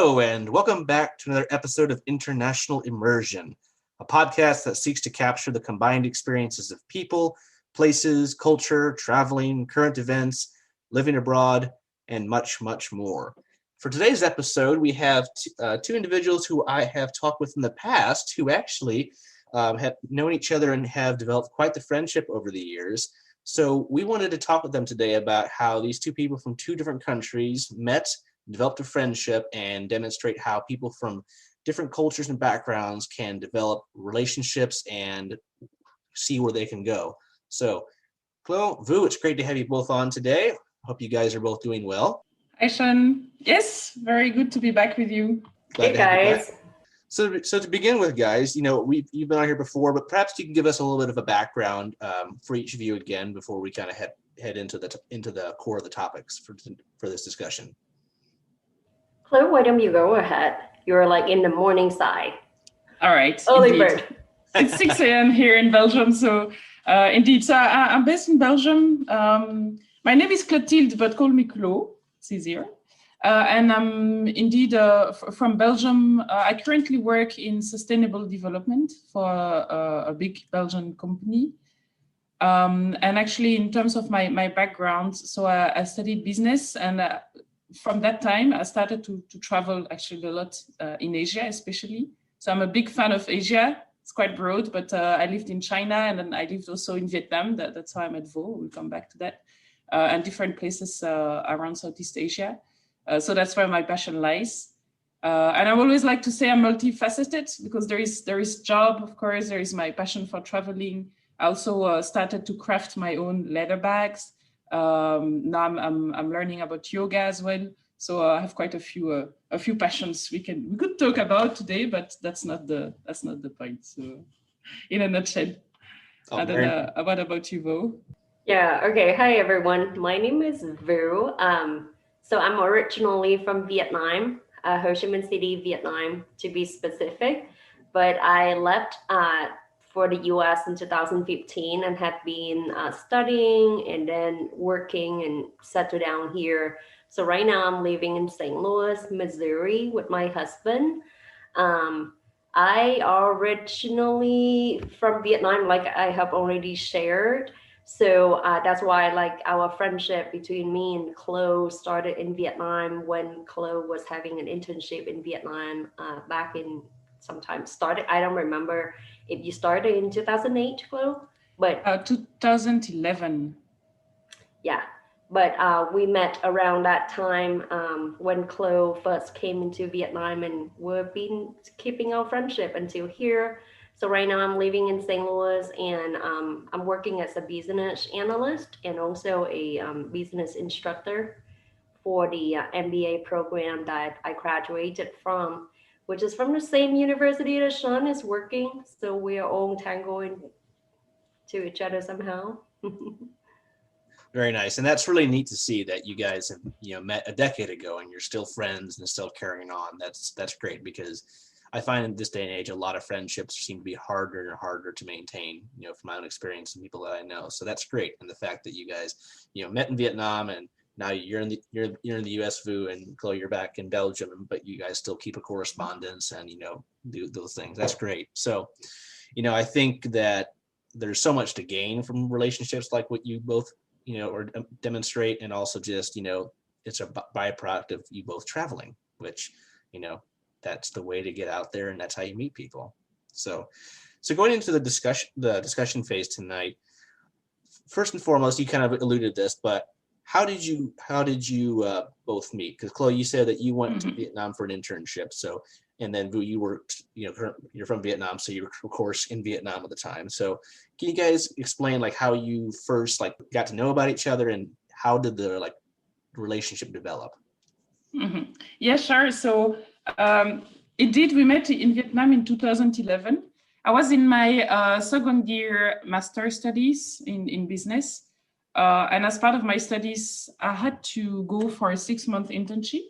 Hello, and welcome back to another episode of International Immersion, a podcast that seeks to capture the combined experiences of people, places, culture, traveling, current events, living abroad, and much, much more. For today's episode, we have two individuals who I have talked with in the past who actually have known each other and have developed quite the friendship over the years. So we wanted to talk with them today about how these two people from two different countries met, developed a friendship, and demonstrate how people from different cultures and backgrounds can develop relationships and see where they can go. So, Chloe, Vu, it's great to have you both on today. Hope you guys are both doing well. Hi, Sean. Yes, very good to be back with you. Glad to have you back. So to begin with, guys, you've been on here before, but perhaps you can give us a little bit of a background for each of you again before we kind of head into the core of the topics for this discussion. Chloe, why don't you go ahead? You're like in the morning side. All right. Early bird. It's 6 a.m. here in Belgium. So indeed, so I'm based in Belgium. My name is Clotilde, but call me Chlo. It's easier. And I'm indeed from Belgium. I currently work in sustainable development for a big Belgian company. And actually, in terms of my background, so I studied business, and from that time, I started to travel actually a lot in Asia, especially. So I'm a big fan of Asia. It's quite broad, but I lived in China, and then I lived also in Vietnam. That's how I met Vo. We'll come back to that. And different places around Southeast Asia. So that's where my passion lies. And I always like to say I'm multifaceted because there is job, of course, there is my passion for traveling. I also started to craft my own leather bags. Now I'm learning about yoga as well. So I have quite a few passions we could talk about today, but that's not the point. So in a nutshell. I don't know. What about you, Vo? Yeah, okay. Hi, everyone. My name is Vu. So I'm originally from Vietnam, Ho Chi Minh City, Vietnam, to be specific. But I left for the US in 2015 and had been studying and then working and settled down here. So right now I'm living in St. Louis, Missouri with my husband. I originally from Vietnam, like I have already shared. So that's why like our friendship between me and Chloe started in Vietnam when Chloe was having an internship in Vietnam back in sometime started. I don't remember if you started in 2008, Chloe, but 2011. Yeah, but we met around that time when Chloe first came into Vietnam, and we've been keeping our friendship until here. So right now I'm living in St. Louis, and I'm working as a business analyst and also a business instructor for the MBA program that I graduated from, which is from the same university that Sean is working. So we are all tangled to each other somehow. Very nice. And that's really neat to see that you guys have met a decade ago and you're still friends and still carrying on. That's great, because I find in this day and age, a lot of friendships seem to be harder and harder to maintain, from my own experience and people that I know. So that's great. And the fact that you guys, met in Vietnam, and now you're in the US, Vu, and Chloe, you're back in Belgium, but you guys still keep a correspondence and, do those things. That's great. So, I think that there's so much to gain from relationships like what you both, or demonstrate. And also just, it's a byproduct of you both traveling, which, that's the way to get out there, and that's how you meet people. So going into the discussion phase tonight, first and foremost, you kind of alluded to this, but how did you both meet? Because Chloe, you said that you went to Vietnam for an internship. So, and then Vu, you worked, you're from Vietnam, so you were of course in Vietnam at the time. So can you guys explain like how you first got to know about each other, and how did the relationship develop? Mm-hmm. Yeah, sure. So indeed, we met in Vietnam in 2011. I was in my second year master's studies in business. And as part of my studies, I had to go for a 6-month internship.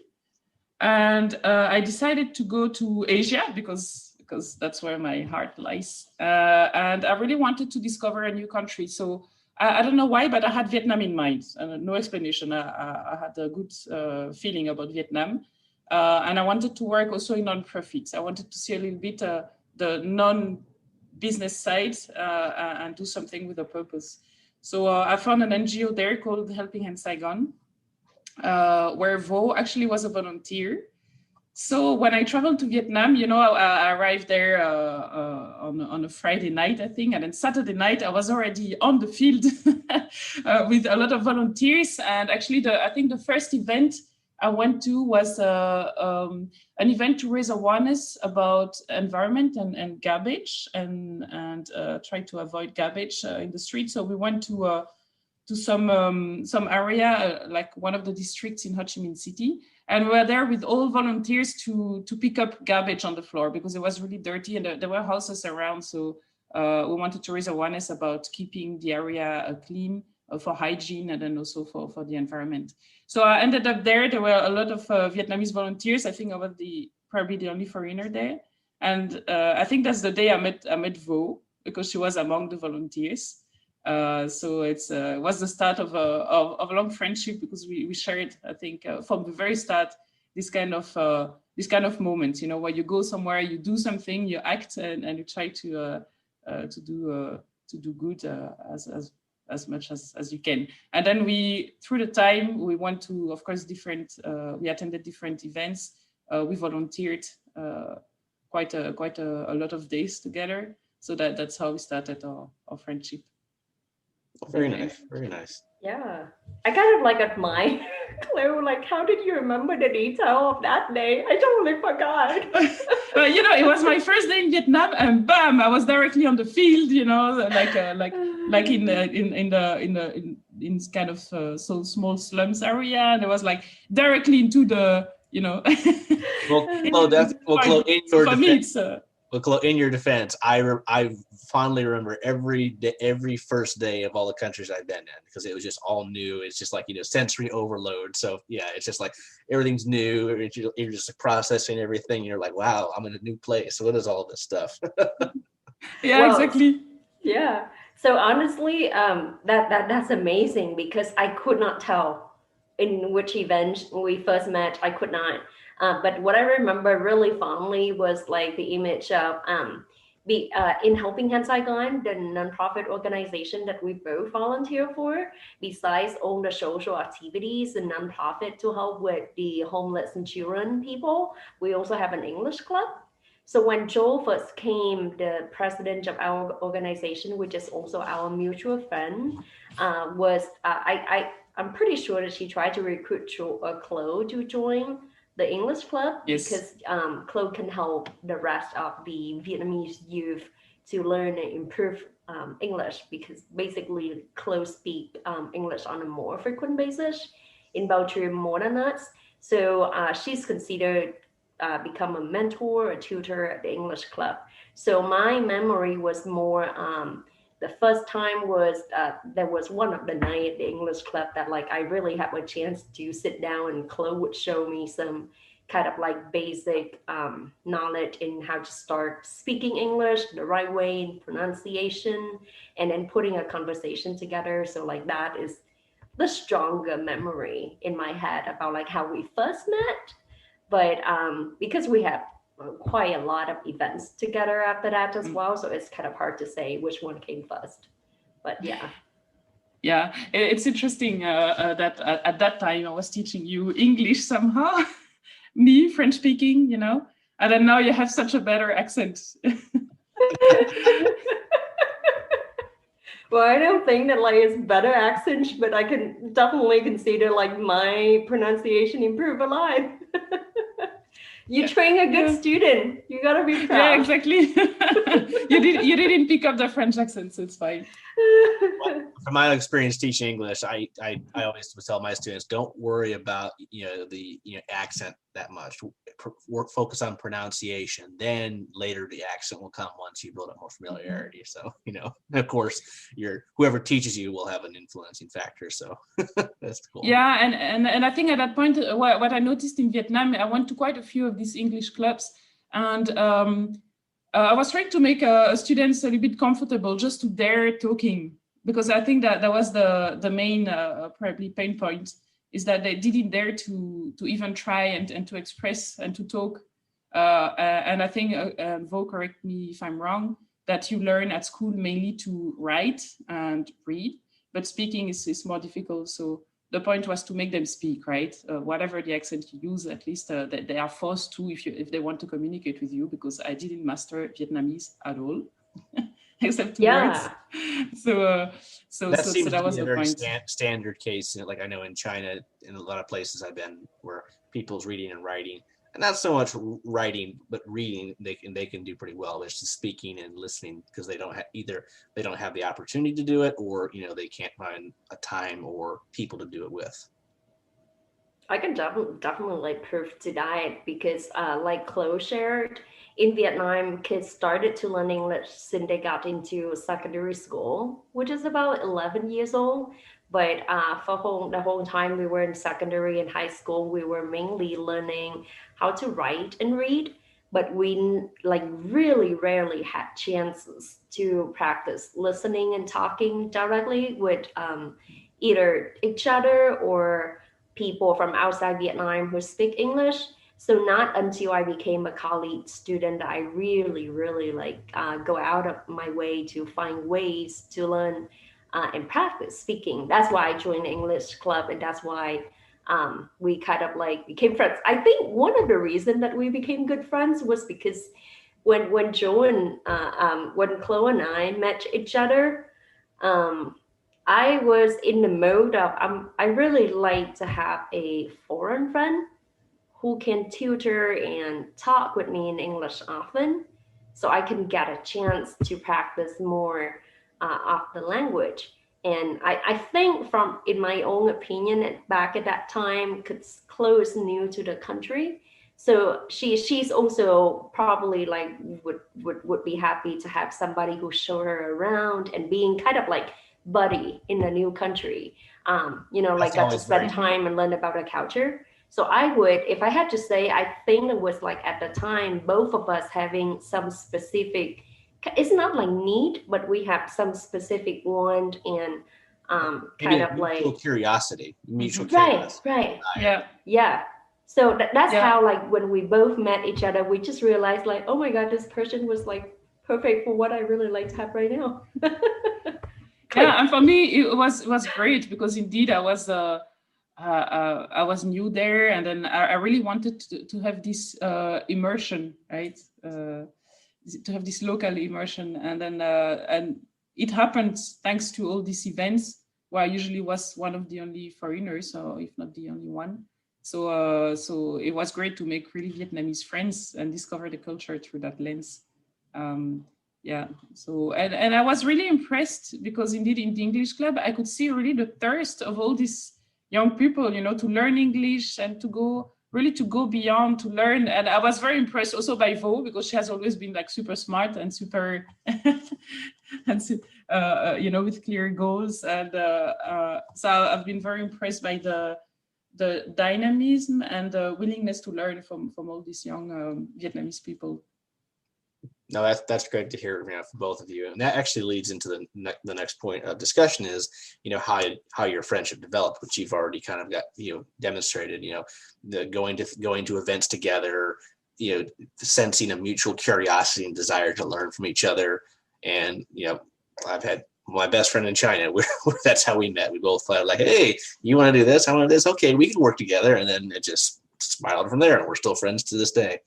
And I decided to go to Asia because that's where my heart lies. And I really wanted to discover a new country. So I don't know why, but I had Vietnam in mind. No explanation. I had a good feeling about Vietnam. And I wanted to work also in non-profits. I wanted to see a little bit the non-business side and do something with a purpose. So I found an NGO there called Helping Hand Saigon, where Vo actually was a volunteer. So when I traveled to Vietnam, you know, I arrived there on a Friday night, I think, and then Saturday night I was already on the field with a lot of volunteers. And actually, I think the first event I went to was an event to raise awareness about environment and garbage and try to avoid garbage in the street. So we went to some area like one of the districts in Ho Chi Minh City. And we were there with all volunteers to pick up garbage on the floor because it was really dirty and there were houses around. So we wanted to raise awareness about keeping the area clean for hygiene and then also for the environment. So I ended up there. There were a lot of Vietnamese volunteers. I think I was probably the only foreigner there. And I think that's the day I met Vo because she was among the volunteers. So it was the start of a long friendship because we shared, I think, from the very start, this kind of moments, you know, where you go somewhere, you do something, you act, and you try to do good as much as you can. And then through the time, we went to, of course, we attended different events. We volunteered quite a lot of days together. So that's how we started our friendship. Very nice, very nice. Yeah, I kind of like admire Chloe. Like, how did you remember the detail of that day? I totally forgot. You know, it was my first day in Vietnam, and bam, I was directly on the field. You know, like in kind of so small slums area, and it was like directly into the, you know. Well, in your defense, I fondly remember every first day of all the countries I've been in because it was just all new. It's just like, you know, sensory overload. So yeah, it's just like everything's new. You're just processing everything. You're like, wow, I'm in a new place. What is all this stuff? Yeah, exactly. Yeah. So honestly, that's amazing because I could not tell in which event we first met. I could not. But what I remember really fondly was like the image of in Helping Hand Saigon, the nonprofit organization that we both volunteer for. Besides all the social activities and nonprofit to help with the homeless and children people, we also have an English club. So when Joel first came, the president of our organization, which is also our mutual friend, I'm pretty sure that she tried to recruit Chloe to join the English club. Yes. Because Chloe can help the rest of the Vietnamese youth to learn and improve English, because basically Chloe speak English on a more frequent basis in Belgium more than us. So she's considered become a mentor, a tutor at the English club. So my memory was more, the first time was there was one of the night at the English club that like I really had a chance to sit down and Chloe would show me some kind of like basic knowledge in how to start speaking English the right way in pronunciation and then putting a conversation together. So like that is the stronger memory in my head about like how we first met. But because we have quite a lot of events together after that as well, so it's kind of hard to say which one came first. But yeah. Yeah, it's interesting that at that time I was teaching you English somehow, me French speaking, you know, and then now you have such a better accent. Well, I don't think that like it's better accent, but I can definitely consider like my pronunciation improve a lot. You train a good student. You gotta be proud. Yeah, exactly. You didn't pick up the French accent, so it's fine. Well, from my experience teaching English, I always tell my students, don't worry about the accent that much. Focus on pronunciation. Then later the accent will come once you build up more familiarity. So of course, whoever teaches you will have an influencing factor. So that's cool. Yeah, and I think at that point, what I noticed in Vietnam, I went to quite a few of these English clubs, and I was trying to make students a little bit comfortable just to dare talking, because I think that was the main probably pain point is that they didn't dare to even try and to express and to talk. And I think, Vo, correct me if I'm wrong, that you learn at school mainly to write and read, but speaking is more difficult. So the point was to make them speak, right? Whatever the accent you use, at least that they are forced to if they want to communicate with you, because I didn't master Vietnamese at all, except 2 words. So that seems that to was be a the very point. standard case. Like I know in China, in a lot of places I've been, where people's reading and writing, and not so much writing, but reading, they can do pretty well. It's just speaking and listening, because they don't have they don't have the opportunity to do it, or they can't find a time or people to do it with. I can definitely like prove to that, because like Chloe shared, in Vietnam, kids started to learn English since they got into secondary school, which is about 11 years old. But for the whole time we were in secondary and high school, we were mainly learning how to write and read. But we like really rarely had chances to practice listening and talking directly with either each other or people from outside Vietnam who speak English. So not until I became a college student that I really, really go out of my way to find ways to learn and practice speaking. That's why I joined the English club, and that's why we kind of became friends. I think one of the reasons that we became good friends was because when Joe and when Chloe and I met each other, I was in the mode of I really like to have a foreign friend who can tutor and talk with me in English often, so I can get a chance to practice more of the language. And I think, from in my own opinion, back at that time, because Chloe is new to the country, so she's also probably would be happy to have somebody who show her around and being kind of like buddy in a new country. Got to spend time and learn about the culture. So I would, if I had to say, I think it was at the time, both of us having some specific, it's not like need, but we have some specific want and kind of mutual curiosity. Right. Yeah. So that's how when we both met each other, we just realized oh my God, this person was perfect for what I really like to have right now. Yeah, and for me it was great, because indeed I was new there, and then I really wanted to have this immersion, right? To have this local immersion, and then and it happened thanks to all these events where I usually was one of the only foreigners, or if not the only one. So it was great to make really Vietnamese friends and discover the culture through that lens. So and I was really impressed, because indeed in the English club I could see really the thirst of all these young people, to learn English and to go beyond, to learn. And I was very impressed also by Vo, because she has always been super smart and super and with clear goals. And so I've been very impressed by the dynamism and the willingness to learn from all these young Vietnamese people. No, that's great to hear, from both of you, and that actually leads into the next point of discussion is, how your friendship developed, which you've already kind of got demonstrated. The going to events together, sensing a mutual curiosity and desire to learn from each other, and I've had my best friend in China. That's how we met. We both thought hey, you want to do this? I want to do this. Okay, we can work together, and then it just spiraled from there, and we're still friends to this day.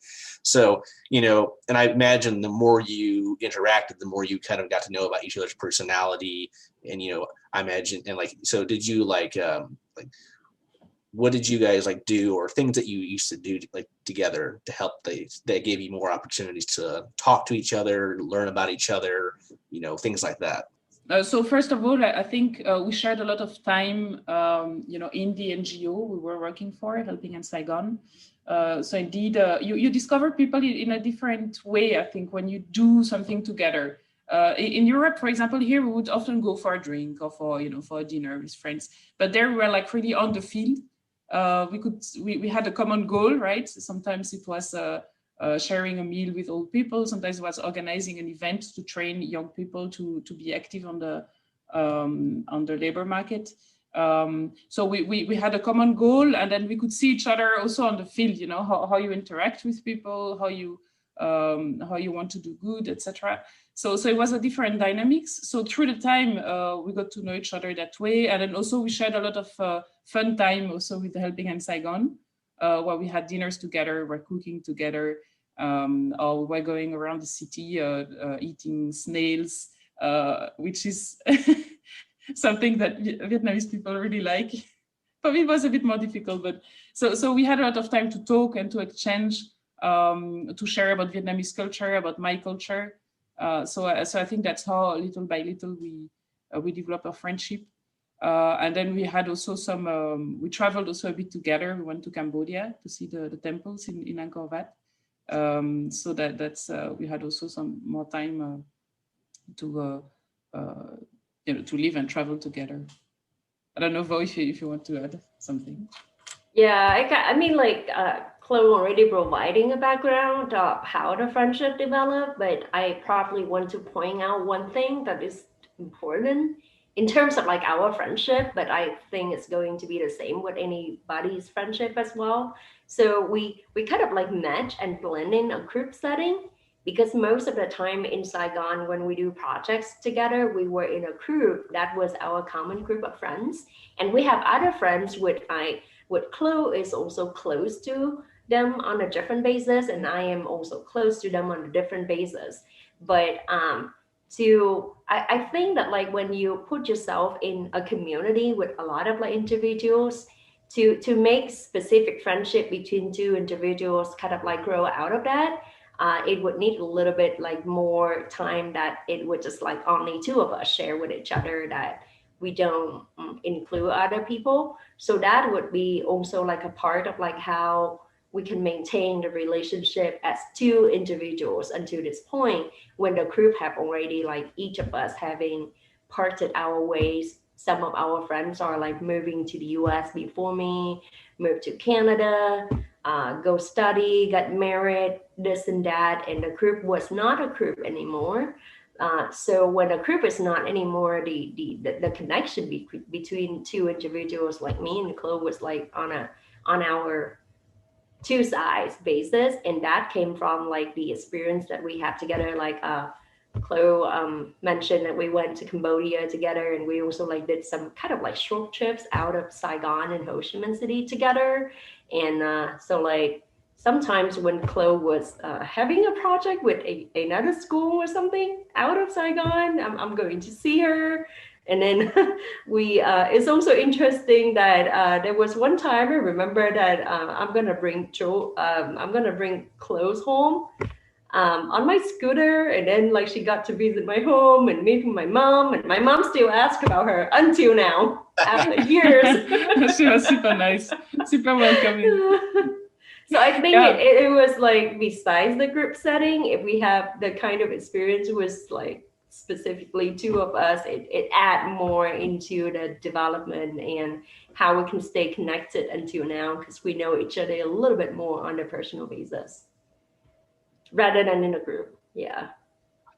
So, and I imagine the more you interacted, the more you kind of got to know about each other's personality. And, I imagine, and so did you what did you guys do, or things that you used to do together to help that gave you more opportunities to talk to each other, learn about each other, things like that? So first of all, I think we shared a lot of time, in the NGO we were working for, helping in Saigon. So indeed, you discover people in a different way, I think, when you do something together. In Europe, for example, here we would often go for a drink or for a dinner with friends. But there we were really on the field. We had a common goal, right? Sometimes it was sharing a meal with old people. Sometimes it was organizing an event to train young people to be active on the labor market. So we had a common goal, and then we could see each other also on the field, you know, how you interact with people, how you want to do good, etc. So it was a different dynamics. So through the time, we got to know each other that way. And then also we shared a lot of fun time also with the Helping Hand Saigon, where we had dinners together, we're cooking together, or we were going around the city eating snails, which is something that Vietnamese people really like. For me, it was a bit more difficult, but so we had a lot of time to talk and to exchange, to share about Vietnamese culture, about my culture. So I think that's how little by little we developed a friendship. And then we had also some, we traveled also a bit together. We went to Cambodia to see the temples in Angkor Wat. So that's we had also some more time to live and travel together. I don't know, Vo, if you want to add something. Yeah, I mean, like Chloe already providing a background of how the friendship developed, but I probably want to point out one thing that is important in terms of like our friendship, but I think it's going to be the same with anybody's friendship as well. So we kind of like met and blend in a group setting, because most of the time in Saigon, when we do projects together, we were in a group that was our common group of friends. And we have other friends with Chloe is also close to them on a different basis, and I am also close to them on a different basis. But I think that like when you put yourself in a community with a lot of like individuals, to make specific friendship between two individuals kind of like grow out of that, it would need a little bit like more time, that it would just like only two of us share with each other, that we don't include other people. So that would be also like a part of like how we can maintain the relationship as two individuals until this point, when the group have already like each of us having parted our ways. Some of our friends are like moving to the US before me, moved to Canada, go study, got married, this and that, and the group was not a group anymore. So when a group is not anymore, the connection between two individuals like me and Chloe was like on our two sides basis, and that came from like the experience that we had together. Like Chloe mentioned that we went to Cambodia together, and we also like did some kind of like short trips out of Saigon and Ho Chi Minh City together. And so like sometimes when Chloe was having a project with another school or something out of Saigon, I'm going to see her. And then it's also interesting that there was one time I remember that I'm gonna bring Chloe home on my scooter, and then like she got to visit my home and meet my mom, and my mom still asks about her until now after years. She was super nice, super welcoming. So I think it was like, besides the group setting, if we have the kind of experience was like specifically two of us, it add more into the development and how we can stay connected until now, because we know each other a little bit more on a personal basis rather than in a group. Yeah.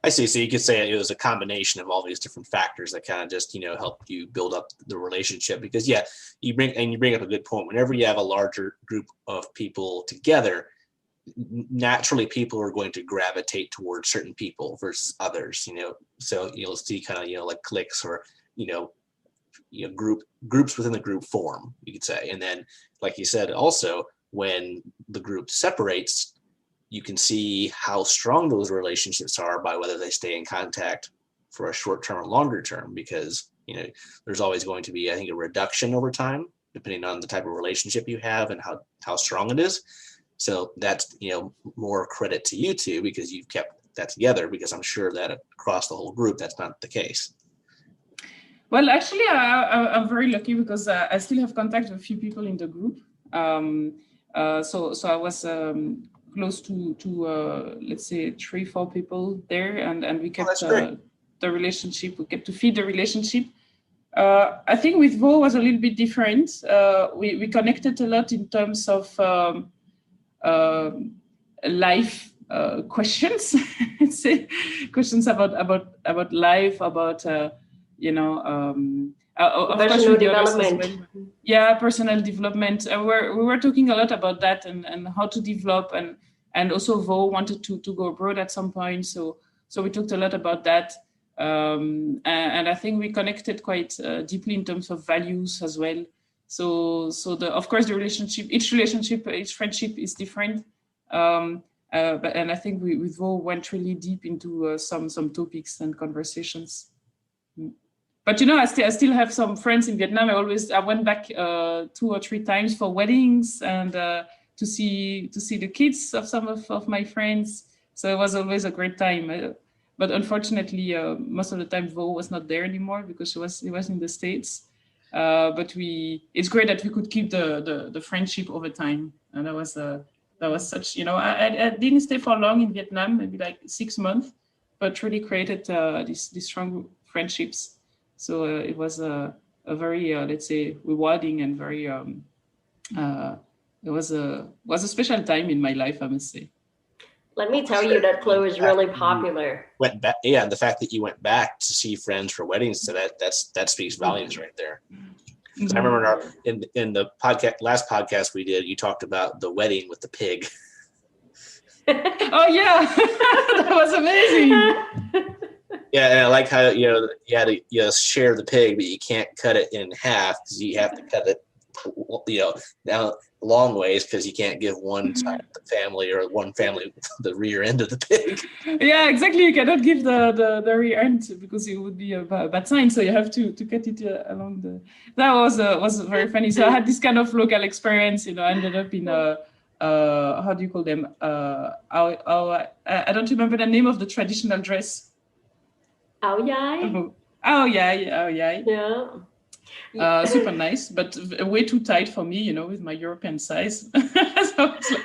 I see. So you could say it was a combination of all these different factors that kind of just, help you build up the relationship. Because you bring up a good point. Whenever you have a larger group of people together, naturally people are going to gravitate towards certain people versus others. So you'll see kind of like cliques or groups within the group form, you could say. And then, like you said, also when the group separates, you can see how strong those relationships are by whether they stay in contact for a short term or longer term, because there's always going to be, I think, a reduction over time depending on the type of relationship you have and how strong it is. So that's more credit to you two, because you've kept that together, because I'm sure that across the whole group that's not the case. Well, actually, I'm very lucky, because I still have contact with a few people in the group. So I was close to let's say 3-4 people there, and we kept the relationship. We kept to feed the relationship. I think with Vo was a little bit different. We connected a lot in terms of life questions. Say questions about life, about Of course, Professional with the others as development. well. Yeah, personal development. We were talking a lot about that and how to develop, and also Vo wanted to go abroad at some point, so we talked a lot about that, and I think we connected quite deeply in terms of values as well. So of course the each friendship is different, and I think we with Vo went really deep into some topics and conversations. But I still have some friends in Vietnam. I went back 2 or 3 times for weddings and to see the kids of some of my friends. So it was always a great time. But unfortunately, most of the time Vo was not there anymore because he was in the States. But it's great that we could keep the friendship over time, and that was such. I didn't stay for long in Vietnam, maybe like 6 months, but really created these strong friendships. So it was a very, let's say, rewarding and very, it was a special time in my life, I must say. Let me tell you that Chloe is really popular. Went back, yeah. The fact that you went back to see friends for weddings, so that speaks volumes right there. Mm-hmm. I remember in the last podcast we did, you talked about the wedding with the pig. Oh yeah, that was amazing. Yeah, and I like how you had to share the pig, but you can't cut it in half because you have to cut it down long ways because you can't give one side of the family or one family the rear end of the pig. Yeah, exactly. You cannot give the rear end because it would be a bad sign. So you have to cut it along the. That was very funny. So I had this kind of local experience. I ended up in a. How do you call them? I don't remember the name of the traditional dress. Áo dài. Oh yeah. Yeah. Super nice, but way too tight for me, with my European size. So it's like,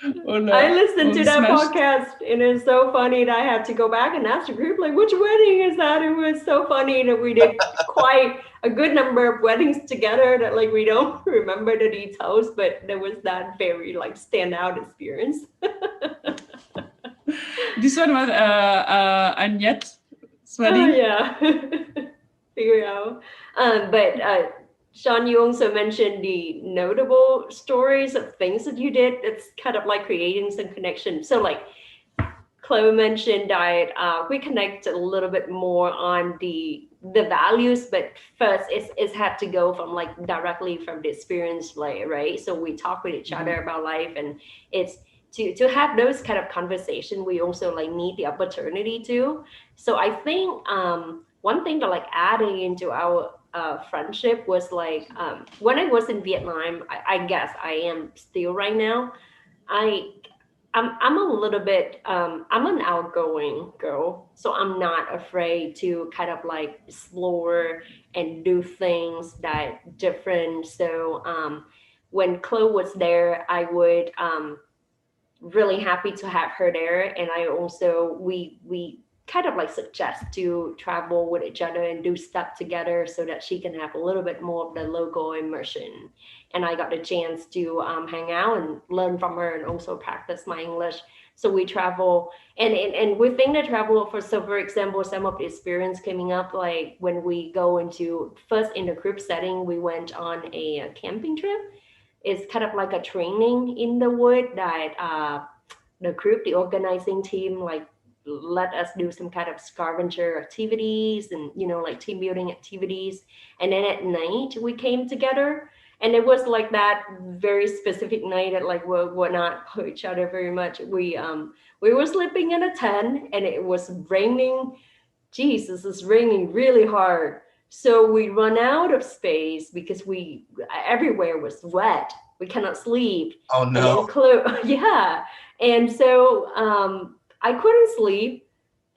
I listened to that podcast, and it's so funny that I had to go back and ask the group, like, which wedding is that? It was so funny that we did quite a good number of weddings together that, like, we don't remember the details, but there was that very, like, standout experience. This one was Agnette's wedding. Yeah. Figure out. But Sean, you also mentioned the notable stories of things that you did. It's kind of like creating some connection. So like Chloe mentioned that we connect a little bit more on the values, but first it's had to go from like directly from the experience layer, right? So we talk with each other about life, and it's to have those kind of conversation, we also like need the opportunity to. So I think one thing that like adding into our friendship was like when I was in Vietnam, I guess I am still right now. I'm a little bit I'm an outgoing girl, so I'm not afraid to kind of like explore and do things that different. So when Chloe was there, I would really happy to have her there, and I also we kind of like suggest to travel with each other and do stuff together so that she can have a little bit more of the local immersion. And I got the chance to hang out and learn from her and also practice my English. So we travel and within the travel, for example, some of the experience coming up, like when we go into first in the group setting, we went on a camping trip. It's kind of like a training in the wood that the group, the organizing team, like let us do some kind of scavenger activities and, like team building activities. And then at night we came together, and it was like that very specific night that like we're not for each other very much. We were sleeping in a tent, and it was raining. Jesus, it's raining really hard. So we run out of space because everywhere was wet. We cannot sleep. Oh no. Yeah. And so I couldn't sleep,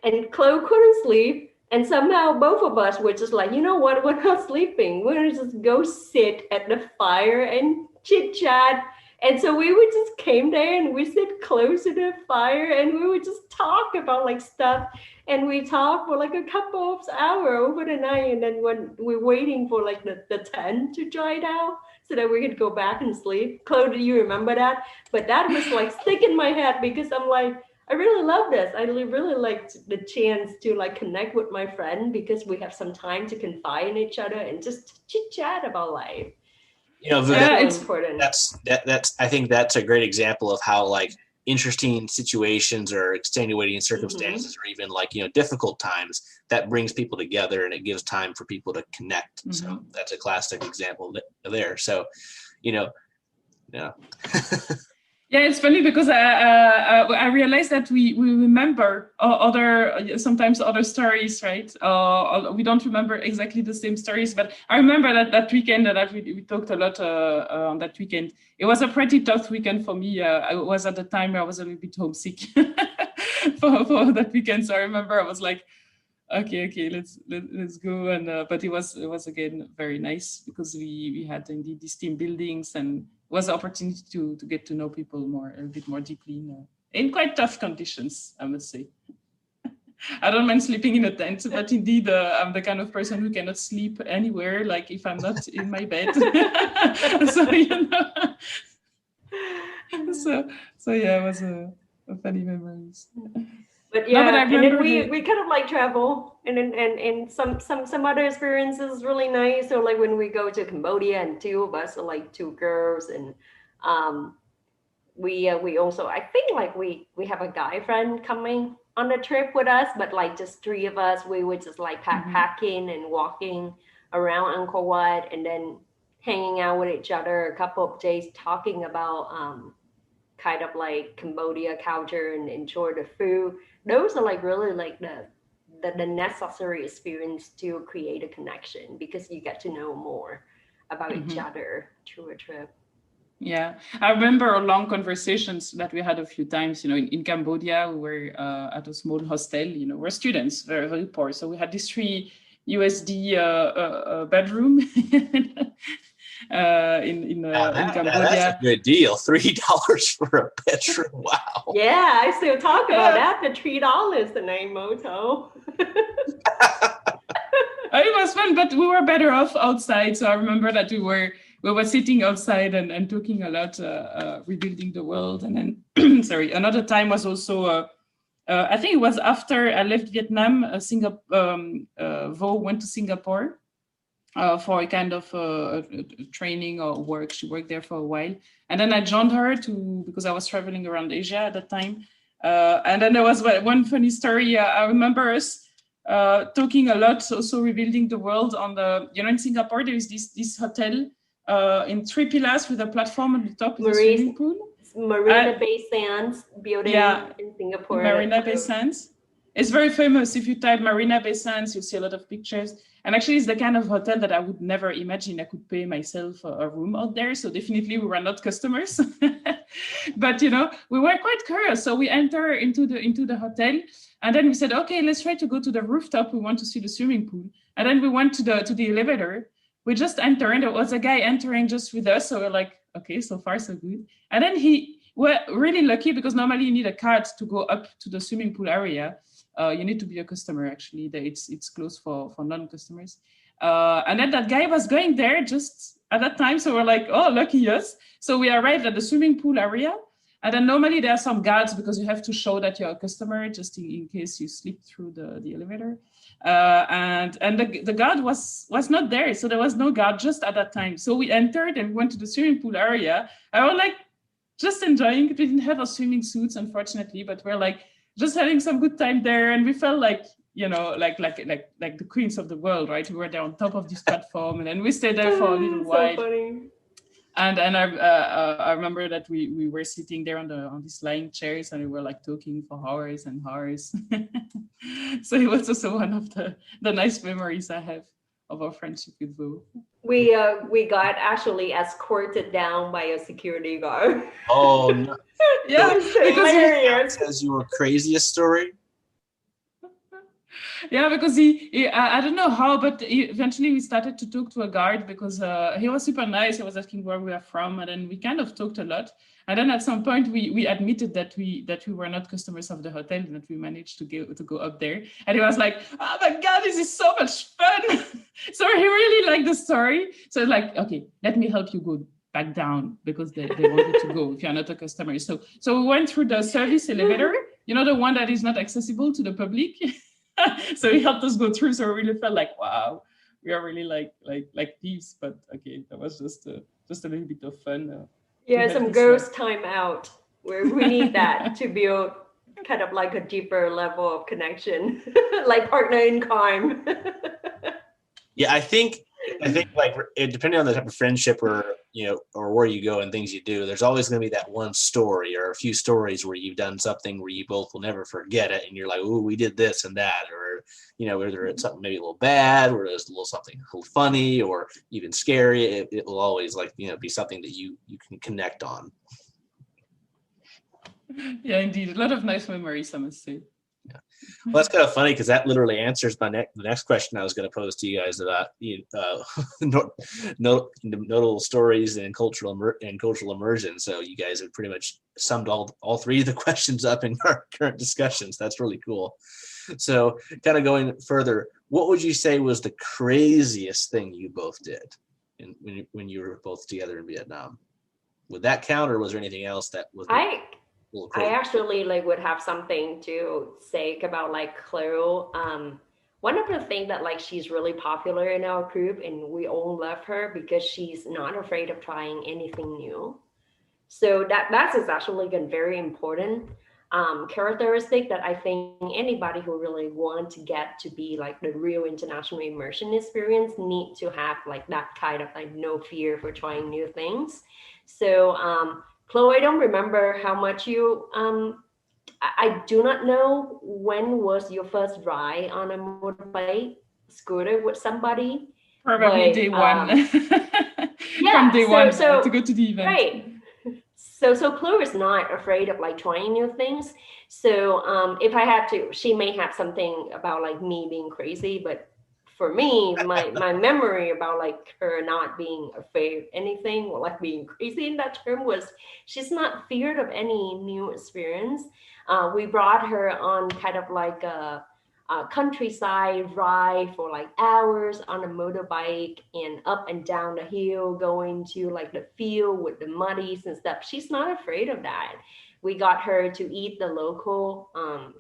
and Chloe couldn't sleep. And somehow both of us were just like, you know what, we're not sleeping. We're going to just go sit at the fire and chit chat. And so we would just came there and we sit close to the fire, and we would just talk about like stuff. And we talked for like a couple of hours over the night. And then when we're waiting for like the tent to dry down so that we could go back and sleep. Chloe, do you remember that? But that was like stick in my head because I'm like, I really love this. I really liked the chance to like connect with my friend because we have some time to confide in each other and just chit chat about life. You know, It's important. That's I think that's a great example of how like interesting situations or extenuating circumstances or even like, you know, difficult times that brings people together and it gives time for people to connect. So that's a classic example there. So, you know, yeah. Yeah, it's funny because I realized that we remember sometimes other stories, right? We don't remember exactly the same stories, but I remember that weekend that we talked a lot on that weekend. It was a pretty tough weekend for me. I was at the time I was a little bit homesick for that weekend, so I remember I was like, okay, let's go. And but it was again very nice because we had indeed these team buildings and it was an opportunity to get to know people a bit more deeply in quite tough conditions, I must say. I don't mind sleeping in a tent, but indeed I'm the kind of person who cannot sleep anywhere, like if I'm not in my bed. So you know, so yeah, it was a funny memories. But yeah, no, but and then we kind of like travel, and then some other experiences really nice. So like when we go to Cambodia, and two of us are like two girls, and we also I think like we have a guy friend coming on the trip with us, but like just three of us, we would just like backpacking and walking around Angkor Wat, and then hanging out with each other a couple of days, talking about kind of like Cambodia culture and enjoy the food. Those are like really like the necessary experience to create a connection because you get to know more about each other through a trip. Yeah, I remember long conversations that we had a few times. You know, in Cambodia, we were at a small hostel. You know, we're students, very very poor, so we had this $3 bedroom. In Cambodia. That's a good deal. $3 for a bedroom. Wow. Yeah, I still talk about that. The $3 the name motto. It was fun, but we were better off outside. So I remember that we were sitting outside and talking a lot, rebuilding the world. And then, sorry, another time was also. I think it was after I left Vietnam. Vo went to Singapore. For a kind of training or work. She worked there for a while. And then I joined her because I was traveling around Asia at that time. And then there was one funny story. I remember us talking a lot, also rebuilding the world in Singapore, there is this hotel in 3 pillars with a platform on the top with a swimming pool. Marina Bay Sands building in Singapore. Marina Bay Sands. It's very famous. If you type Marina Bay Sands, you see a lot of pictures. And actually, it's the kind of hotel that I would never imagine I could pay myself a room out there. So definitely we were not customers. But, you know, we were quite curious. So we enter into the hotel. And then we said, okay, let's try to go to the rooftop. We want to see the swimming pool. And then we went to the elevator. We just entered. And there was a guy entering just with us. So we're like, okay, so far so good. And then we're really lucky because normally you need a card to go up to the swimming pool area. You need to be a customer, actually. It's closed for non-customers. And then that guy was going there just at that time. So we're like, oh, lucky us. So we arrived at the swimming pool area. And then normally there are some guards because you have to show that you're a customer just in case you slip through the elevator. And the guard was not there. So there was no guard just at that time. So we entered and we went to the swimming pool area. I was like, just enjoying it. We didn't have our swimming suits, unfortunately, but we're like, just having some good time there, and we felt like, you know, like the queens of the world, right? We were there on top of this platform, and then we stayed there for a little while. So funny. And I remember that we were sitting there on these lying chairs, and we were like talking for hours and hours. So it was also one of the nice memories I have of our friendship with Vo. We got actually escorted down by a security guard. Oh no! Yeah, because says your craziest story. Yeah, because I don't know how, but eventually we started to talk to a guard because he was super nice. He was asking where we are from, and then we kind of talked a lot. And then at some point we admitted that we were not customers of the hotel and that we managed to go up there. And he was like, "Oh my God, this is so much fun!" So he really liked the story. So like, okay, let me help you go back down because they wanted to go if you're not a customer. So we went through the service elevator. the one that is not accessible to the public. So he helped us go through. So we really felt like, wow, we are really like thieves. But okay, that was just a little bit of fun. Some ghost time out where we need that to build kind of like a deeper level of connection, like partner in crime. Yeah, I think like depending on the type of friendship or where you go and things you do, there's always going to be that one story or a few stories where you've done something where you both will never forget it, and you're like, "Ooh, we did this and that," or whether it's something maybe a little bad, or there's a little something a little funny, or even scary. It will always be something that you can connect on. Yeah, indeed, a lot of nice memories, I must say. Yeah. Well, that's kind of funny because that literally answers the next question I was going to pose to you guys about notable stories and cultural immersion. So you guys have pretty much summed all three of the questions up in our current discussions. That's really cool. So kind of going further, what would you say was the craziest thing you both did when you were both together in Vietnam? Would that count, or was there anything else that was? I actually would have something to say about Chloe. One of the things that she's really popular in our group, and we all love her because she's not afraid of trying anything new. So that is actually a very important characteristic that I think anybody who really want to get to be the real international immersion experience need to have that kind of no fear for trying new things. So Chloe, I don't remember how much you, I do not know when was your first ride on a motorbike scooter with somebody. Probably day one. Yeah, from day one to go to the event. Right. So Chloe is not afraid of trying new things. So if I have to, she may have something about me being crazy, but for me, my memory about her not being afraid of anything or being crazy in that term was she's not feared of any new experience. We brought her on kind of a countryside ride for hours on a motorbike and up and down the hill, going to the field with the muddies and stuff. She's not afraid of that. We got her to eat the local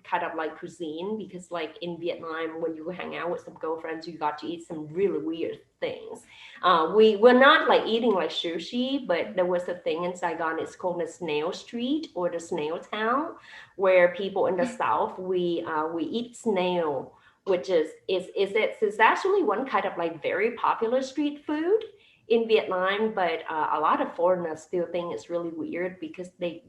kind of cuisine because in Vietnam, when you hang out with some girlfriends, you got to eat some really weird things. We were not eating sushi, but there was a thing in Saigon, it's called the Snail Street or the Snail Town, where people in the South, we eat snail, which is actually one kind of very popular street food in Vietnam, but a lot of foreigners still think it's really weird because they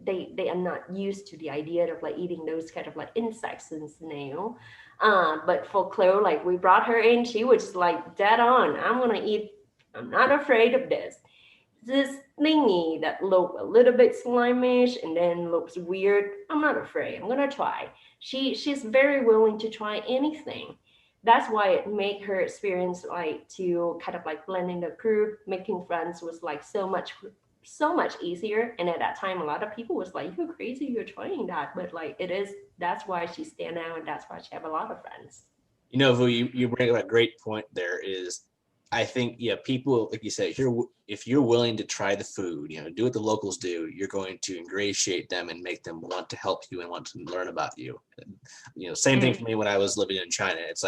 are not used to the idea of eating those kind of insects and snail. But for Chloe, we brought her in, she was just dead on. I'm not afraid of this. This thingy that looked a little bit slimish and then looks weird. I'm not afraid. I'm gonna try. She's very willing to try anything. That's why it made her experience to kind of blend in the group, making friends was so much easier. And at that time, a lot of people was you're crazy, you're trying that. But that's why she stand out, and that's why she have a lot of friends. Vu, you bring up a great point there is, I think, people, like you said, if you're willing to try the food, do what the locals do, you're going to ingratiate them and make them want to help you and want to learn about you. And, same thing for me when I was living in China. It's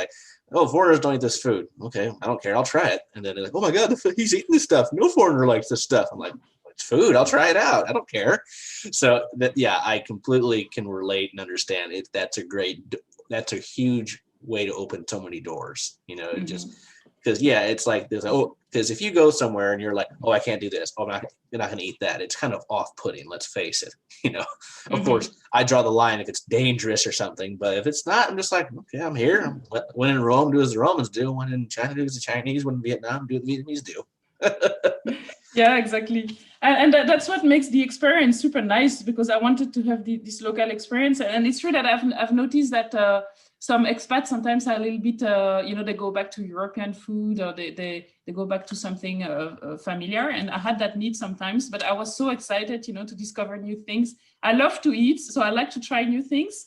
oh, foreigners don't eat this food. Okay, I don't care. I'll try it. And then they're oh my God, he's eating this stuff. No foreigner likes this stuff. I'm it's food. I'll try it out. I don't care. So I completely can relate and understand it. That's a huge way to open so many doors, just because it's because if you go somewhere and you're I can't do this, you're not going to eat that, it's kind of off-putting, let's face it. Of course I draw the line if it's dangerous or something, but if it's not, I'm just okay, I'm here. When in Rome, do as the Romans do. When in China, do as the Chinese. When in Vietnam, do what the Vietnamese do. Yeah, exactly. And that's what makes the experience super nice, because I wanted to have this local experience. And it's true that I've noticed that some expats sometimes are a little bit, they go back to European food, or they go back to something familiar. And I had that need sometimes, but I was so excited, to discover new things. I love to eat, so I like to try new things.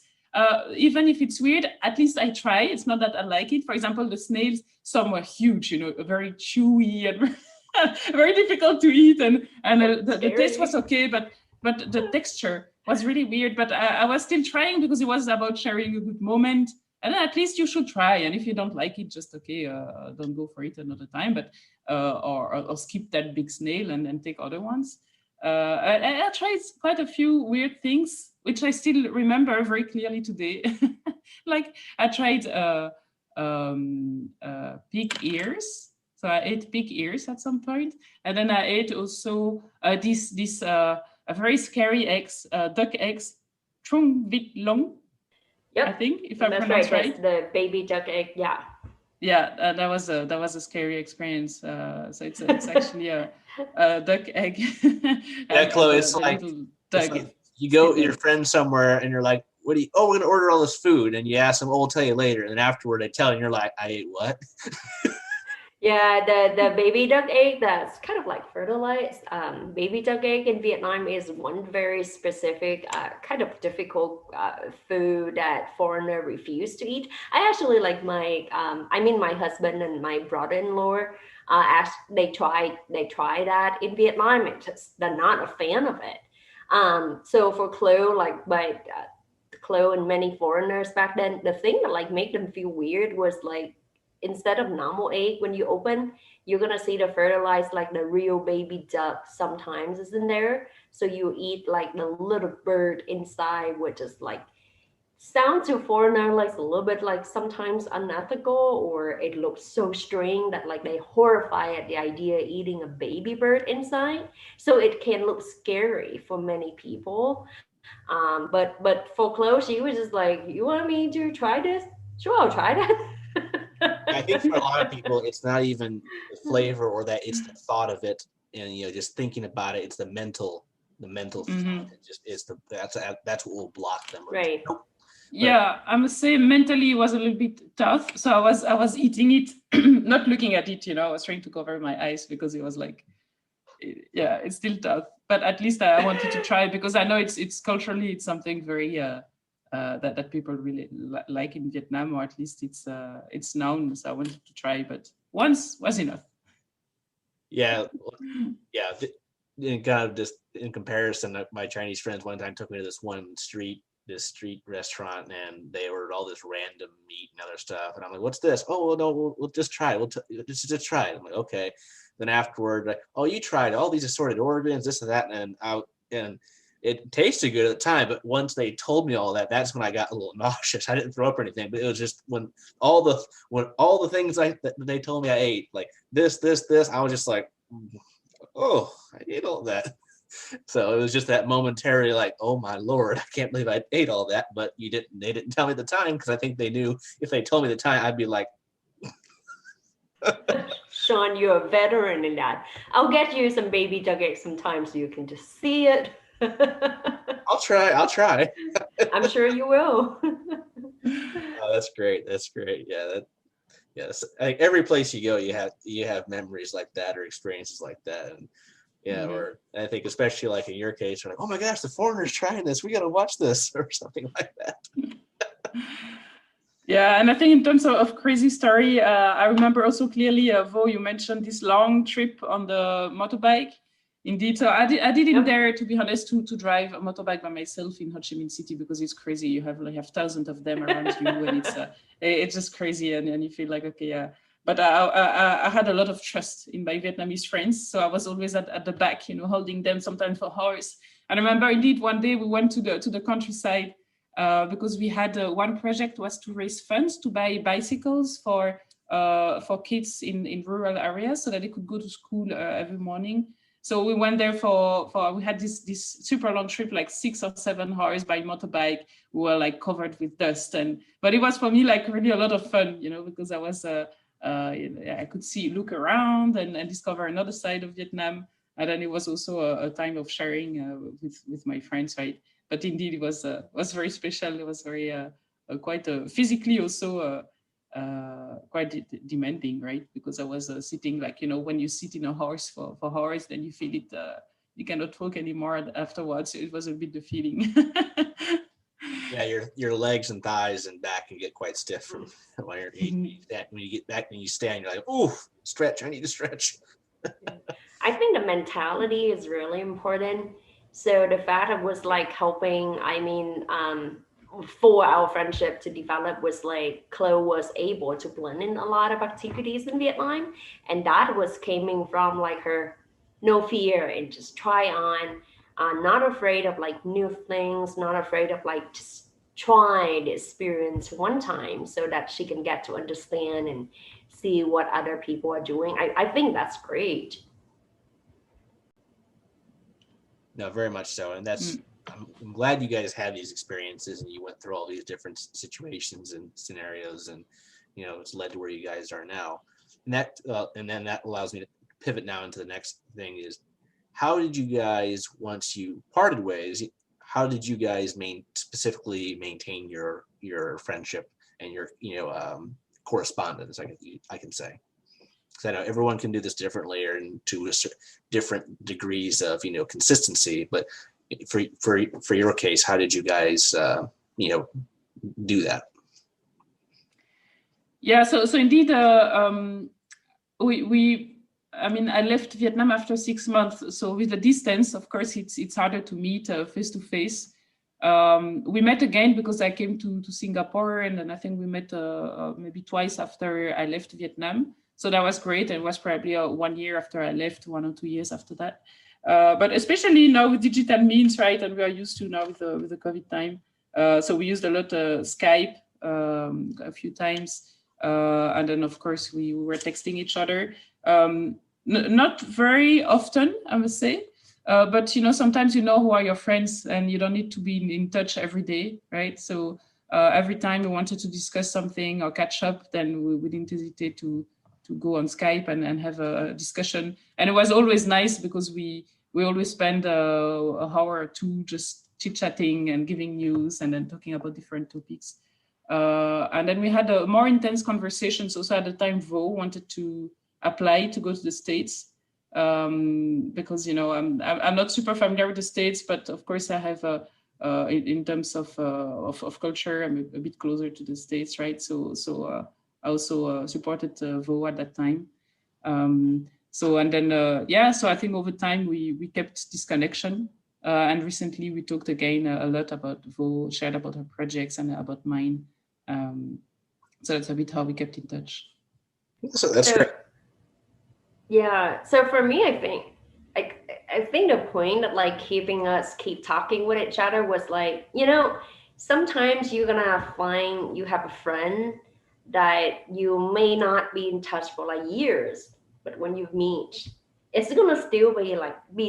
Even if it's weird, at least I try. It's not that I like it. For example, the snails, some were huge, very chewy and very difficult to eat. And the taste was okay, but the texture was really weird, but I was still trying because it was about sharing a good moment. And then at least you should try. And if you don't like it, just okay, don't go for it another time, but or skip that big snail and take other ones. I tried quite a few weird things, which I still remember very clearly today. Like I tried pig ears. So I ate pig ears at some point, and then I ate also this a very scary eggs, duck eggs, trung vit long. Yep. I think if I That's pronounce right. right. That's the baby duck egg. Yeah. Yeah, that was a scary experience. So it's actually a duck egg. Yeah, Chloe, it's like you go with your friend somewhere and you're like, what do you, oh, we're gonna order all this food, and you ask them, oh, we'll tell you later, and then afterward they tell you, and you're like, I ate what? Yeah, the baby duck egg that's kind of like fertilized. Baby duck egg in Vietnam is one very specific, kind of difficult food that foreigner refuse to eat. I actually like my husband and my brother-in-law. They try that in Vietnam. They're not a fan of it. So for Chloe, like my Chloe and many foreigners back then, the thing that like made them feel weird was like, instead of normal egg, when you open, you're gonna see the fertilized, like the real baby duck sometimes is in there. So you eat like the little bird inside, which is like, sounds to foreigner like a little bit like sometimes unethical, or it looks so strange that like they horrify at the idea of eating a baby bird inside. So it can look scary for many people. But for Chloe, she was just like, you want me to try this? Sure, I'll try that. I think for a lot of people, it's not even the flavor or that, it's the thought of it, and just thinking about it. It's the mental thought. It just is that's what will block them. Right. Yeah, I must say mentally it was a little bit tough. So I was eating it, not looking at it. I was trying to cover my eyes because it was like, it's still tough. But at least I wanted to try, because I know it's culturally it's something very that people really like in Vietnam, or at least it's known. So I wanted to try, but once was enough. Yeah. In kind of just in comparison, my Chinese friends one time took me to this street restaurant, and they ordered all this random meat and other stuff, and I'm like, what's this? Oh, well, no, we'll just try it. Just try it. I'm like, okay. Then afterward, like, oh, you tried all these assorted organs, this and that, and it tasted good at the time, but once they told me all that, that's when I got a little nauseous. I didn't throw up or anything, but it was just when all the things that they told me I ate, like this, I was just like, oh, I ate all that. So it was just that momentary, like, oh my Lord, I can't believe I ate all that. But they didn't tell me at the time, because I think they knew if they told me the time, I'd be like, Sean, you're a veteran in that. I'll get you some baby duck eggs sometime so you can just see it. I'll try. I'm sure you will. Oh, that's great. Yeah, yes. I think every place you go, you have memories like that or experiences like that, and or I think especially like in your case, you're like, oh my gosh, the foreigner's trying this. We got to watch this or something like that. Yeah, and I think in terms of crazy story, I remember also clearly, Vo, you mentioned this long trip on the motorbike. Indeed, so I didn't dare, to be honest, to drive a motorbike by myself in Ho Chi Minh City, because it's crazy. You have thousands of them around you, and it's just crazy, and you feel like, okay, yeah. But I had a lot of trust in my Vietnamese friends, so I was always at the back, holding them sometimes for hours. I remember indeed one day we went to the countryside because we had one project was to raise funds to buy bicycles for kids in rural areas so that they could go to school every morning. So we went there we had this super long trip, like 6 or 7 hours by motorbike. We were like covered with dust, but it was for me like really a lot of fun, because I was I could look around and discover another side of Vietnam. And then it was also a time of sharing with my friends, right? But indeed, it was very special. It was very quite physically also quite demanding, right? Because I was sitting like, when you sit in a horse for hours, then you feel it, you cannot walk anymore afterwards. So it was a bit the feeling. Yeah, your legs and thighs and back can get quite stiff from when you get back and you stand, you're like, oh, stretch, I need to stretch. I think the mentality is really important. So the fact it was like helping, I mean, for our friendship to develop was like Chloe was able to blend in a lot of activities in Vietnam, and that was coming from like her no fear and just try on, not afraid of like new things, not afraid of like just trying the experience one time so that she can get to understand and see what other people are doing. I think that's great. No, very much so. And that's, I'm glad you guys had these experiences and you went through all these different situations and scenarios, and it's led to where you guys are now. And that and then that allows me to pivot now into the next thing is, how did you guys, once you parted ways, how did you guys specifically maintain your friendship and your correspondence? I can say, because I know everyone can do this differently or to different degrees of consistency. But for your case, how did you guys do that? Yeah, so indeed, I mean, I left Vietnam after 6 months. So with the distance, of course, it's harder to meet face to face. We met again because I came to Singapore, and then I think we met maybe twice after I left Vietnam. So that was great. And it was probably 1 year after I left, 1 or 2 years after that. But especially now with digital means, right? And we are used to now with the COVID time. So we used a lot Skype a few times. And then, of course, we were texting each other. Not very often, I must say. But, sometimes who are your friends and you don't need to be in touch every day, right? So every time we wanted to discuss something or catch up, then we didn't hesitate to go on Skype and have a discussion. And it was always nice because we always spend an hour or two just chit-chatting and giving news and then talking about different topics. And then we had a more intense conversations. Also at the time, Vo wanted to apply to go to the States because I'm not super familiar with the States, but of course I have in terms of culture, I'm a bit closer to the States, right? So I also supported Vo at that time. So I think over time we kept this connection. And recently we talked again a lot about Vo, shared about her projects and about mine. So that's a bit how we kept in touch. So that's great. Yeah. So for me, I think the point that like keeping us keep talking with each other was like, sometimes you're gonna find you have a friend that you may not be in touch for like years, but when you meet, it's gonna still be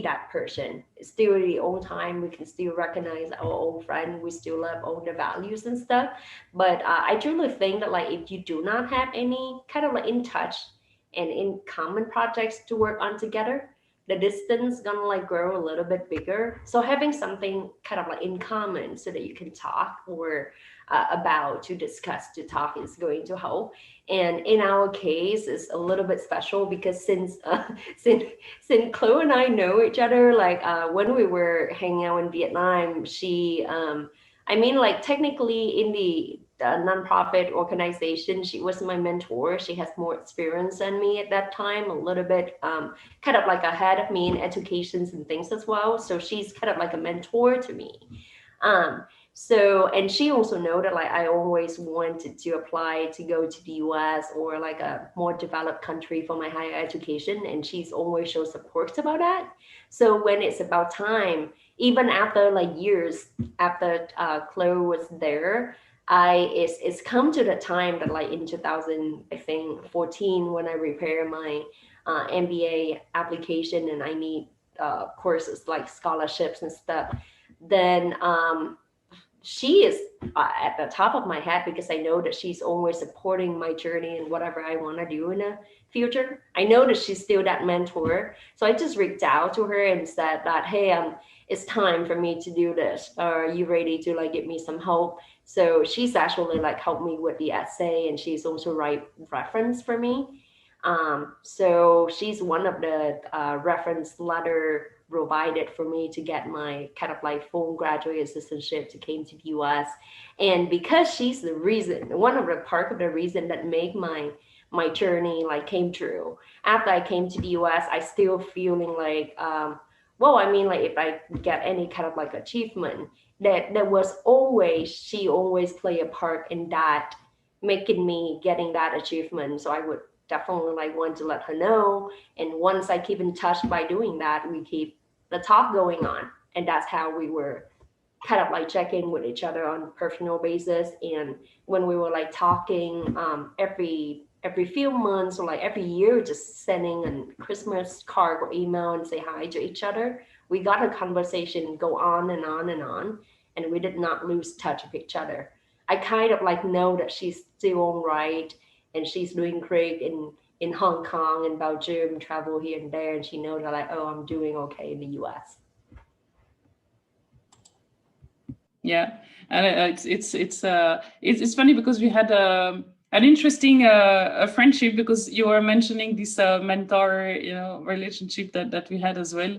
that person. It's still the old time. We can still recognize our old friend. We still love all the values and stuff. But I truly think that like if you do not have any kind of like in touch and in common projects to work on together, the distance gonna like grow a little bit bigger. So having something kind of like in common so that you can talk or about to discuss to talk is going to help. And in our case, it's a little bit special because since Chloe and I know each other, like when we were hanging out in Vietnam, she technically in the nonprofit organization, she was my mentor. She has more experience than me at that time, a little bit kind of like ahead of me in educations and things as well. So she's kind of like a mentor to me. So, and she also know that like I always wanted to apply to go to the US or like a more developed country for my higher education, and she's always show support about that. So when it's about time, even after like years after Chloe was there, it's come to the time that like in 2014 when I prepare my MBA application and I need courses like scholarships and stuff, then she is at the top of my head because I know that she's always supporting my journey and whatever I want to do in the future. I know that she's still that mentor. So I just reached out to her and said that, hey, it's time for me to do this. Are you ready to like give me some help? So she's actually like helped me with the essay, and she's also write reference for me. So she's one of the reference letter provided for me to get my kind of like full graduate assistantship to came to the US. And because she's the reason, one of the part of the reason that made my journey like came true. After I came to the US, I still feeling like well, I mean, like if I get any kind of like achievement, that was always, she always play a part in that, making me getting that achievement. So I would definitely like want to let her know. And once I keep in touch by doing that, we keep the talk going on. And that's how we were kind of like checking with each other on a personal basis. And when we were like talking every few months or like every year, just sending a Christmas card or email and say hi to each other, we got a conversation go on and on and on, and we did not lose touch of each other. I kind of like know that she's still all right and she's doing great in Hong Kong and Belgium, travel here and there, and she knows that like, oh, I'm doing okay in the US. Yeah, and it's funny because we had an interesting friendship, because you were mentioning this mentor, relationship that we had as well.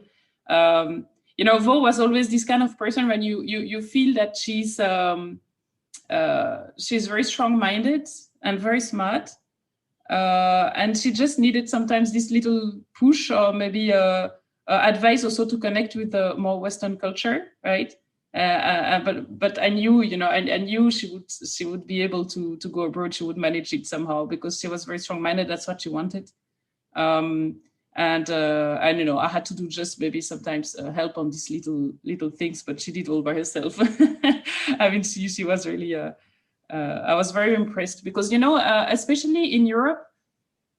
Vo was always this kind of person when you feel that she's very strong-minded and very smart, and she just needed sometimes this little push or maybe advice also to connect with the more Western culture, right? But I knew, I knew she would be able to go abroad. She would manage it somehow because she was very strong-minded. That's what she wanted. And I had to do just maybe sometimes help on these little things, but she did all by herself. I mean, she was really. I was very impressed because especially in Europe,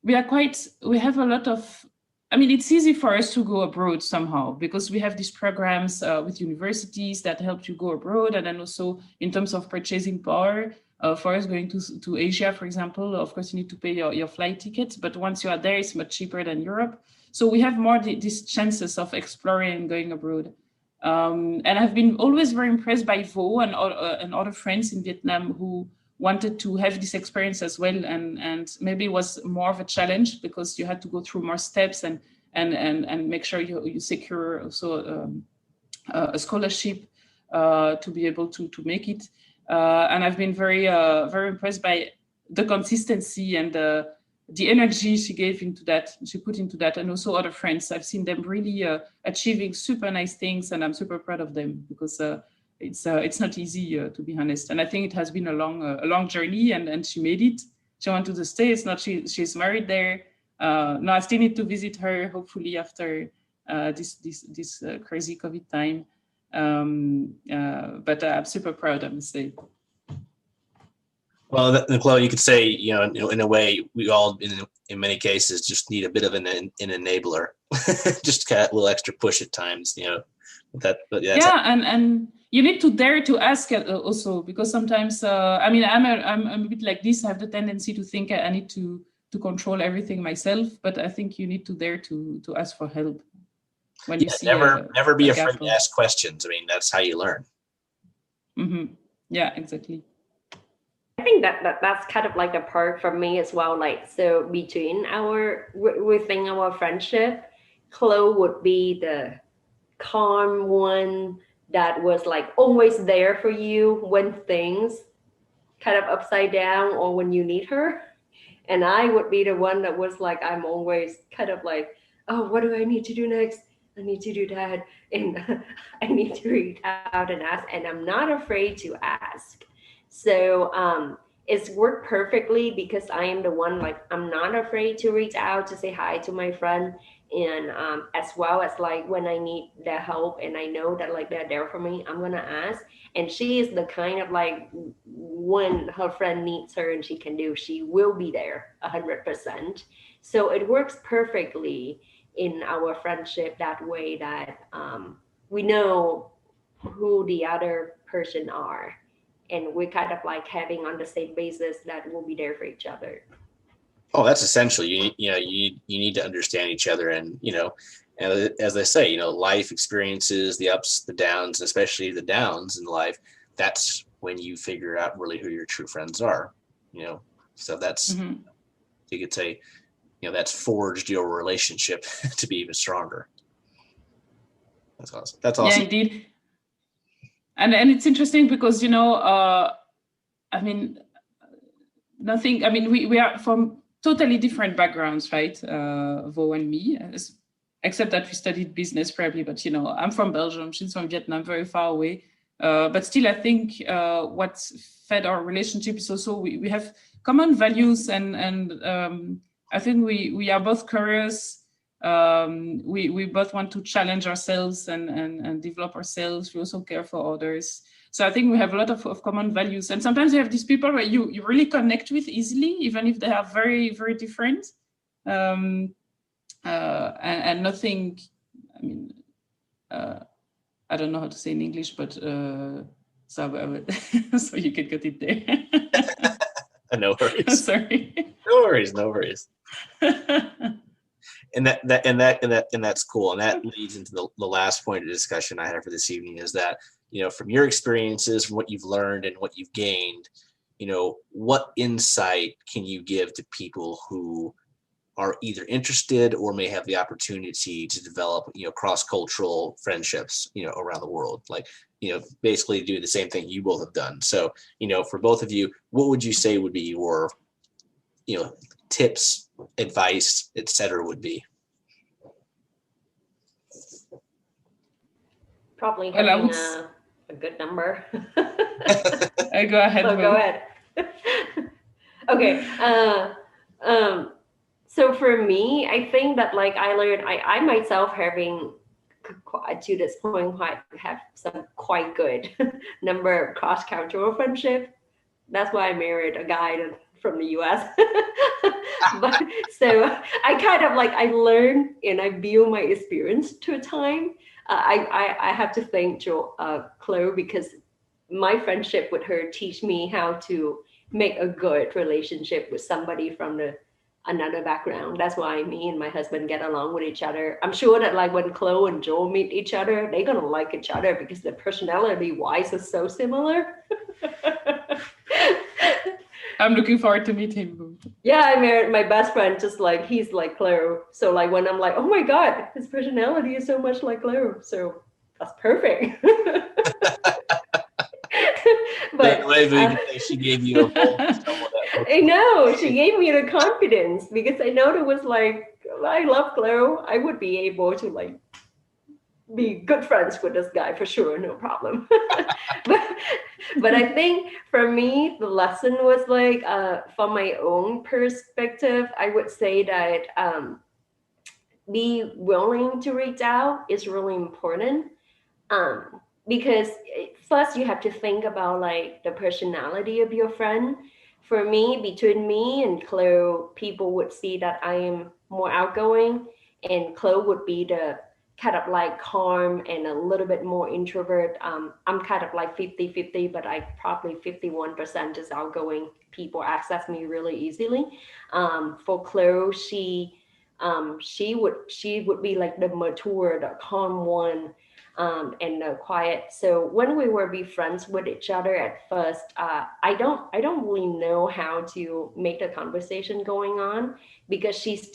we have a lot of. I mean, it's easy for us to go abroad somehow because we have these programs with universities that help you go abroad. And then also in terms of purchasing power, for us going to Asia, for example, of course, you need to pay your flight tickets. But once you are there, it's much cheaper than Europe. So we have more these chances of exploring and going abroad. And I've been always very impressed by Vo and other friends in Vietnam who wanted to have this experience as well, and maybe it was more of a challenge because you had to go through more steps and make sure you secure also a scholarship to be able to make it. And I've been very impressed by the consistency and the energy she put into that, and also other friends. I've seen them really achieving super nice things, and I'm super proud of them because it's not easy, to be honest. And I think it has been a long journey, and she made it. She went to the States. Now she's married there. Now I still need to visit her, hopefully after this crazy COVID time. But I'm super proud, I must say. Well, Nicole, you could say, in a way, we all, in many cases, just need a bit of an enabler, just kind of a little extra push at times, But yeah, and you need to dare to ask it also, because sometimes, I'm a bit like this. I have the tendency to think I need to control everything myself, but I think you need to dare to ask for help when you see. Never be afraid to ask questions. I mean, that's how you learn. Mm-hmm. Yeah, exactly. I think that's kind of like a part for me as well. Like, so between within our friendship, Chloe would be the calm one that was like always there for you when things kind of upside down or when you need her. And I would be the one that was like, I'm always kind of like, oh, what do I need to do next? I need to do that. And I need to reach out and ask. And I'm not afraid to ask. So it's worked perfectly because I am the one, like, I'm not afraid to reach out to say hi to my friend. And as well as like when I need their help and I know that like they're there for me, I'm gonna ask. And she is the kind of like, when her friend needs her and she can do, she will be there 100%. So it works perfectly in our friendship that way, that we know who the other person are, and we're kind of like having on the same basis that we'll be there for each other. Oh, that's essential. You need to understand each other, and and as I say, life experiences, the ups, the downs, especially the downs in life. That's when you figure out really who your true friends are. So that's you could say, that's forged your relationship to be even stronger. That's awesome. That's awesome. Yeah, indeed. And it's interesting because we are from totally different backgrounds, right? Vo and me. except that we studied business probably, but you know, I'm from Belgium, she's from Vietnam, very far away. But still, I think what fed our relationship is also we have common values, and I think we are both curious. We both want to challenge ourselves and develop ourselves. We also care for others. So I think we have a lot of common values. And sometimes you have these people where you really connect with easily, even if they are very, very different. And nothing, I mean, I don't know how to say in English, but so so you can cut it there. No worries. Sorry. No worries. No worries. And that's cool. And that leads into the last point of discussion I have for this evening is that, you know, from your experiences, from what you've learned and what you've gained, you know, what insight can you give to people who are either interested or may have the opportunity to develop, you know, cross-cultural friendships, you know, around the world, like, you know, basically do the same thing you both have done. So, you know, for both of you, what would you say would be your, you know, tips, advice, etc. would be? Probably having a good number. Go ahead. So go ahead. Okay. So for me, I think that like I learned, I myself having to this point have some quite good number of cross-cultural friendship. That's why I married a guy from the US. But so I kind of like, I learned and I build my experience to a time. I have to thank Chloe, because my friendship with her teach me how to make a good relationship with somebody from another background. That's why me and my husband get along with each other. I'm sure that like when Chloe and Joel meet each other, they're gonna like each other because the personality wise is so similar. I'm looking forward to meet him. Yeah, I married my best friend, just like he's like Chloe. So like when I'm like, oh my God, his personality is so much like Chloe. So that's perfect. But she gave you a role. I know, she gave me the confidence because I know it was like, I love Chloe. I would be able to like be good friends with this guy for sure, no problem. but I think for me, the lesson was like, from my own perspective, I would say that be willing to reach out is really important. Because first you have to think about like the personality of your friend. For me, between me and Chloe, people would see that I am more outgoing, and Chloe would be the kind of like calm and a little bit more introvert. I'm kind of like 50-50, but I probably 51% is outgoing. People access me really easily. For Chloe, she would be like the mature, the calm one. And quiet. So when we were be friends with each other at first, I don't really know how to make the conversation going on, because she's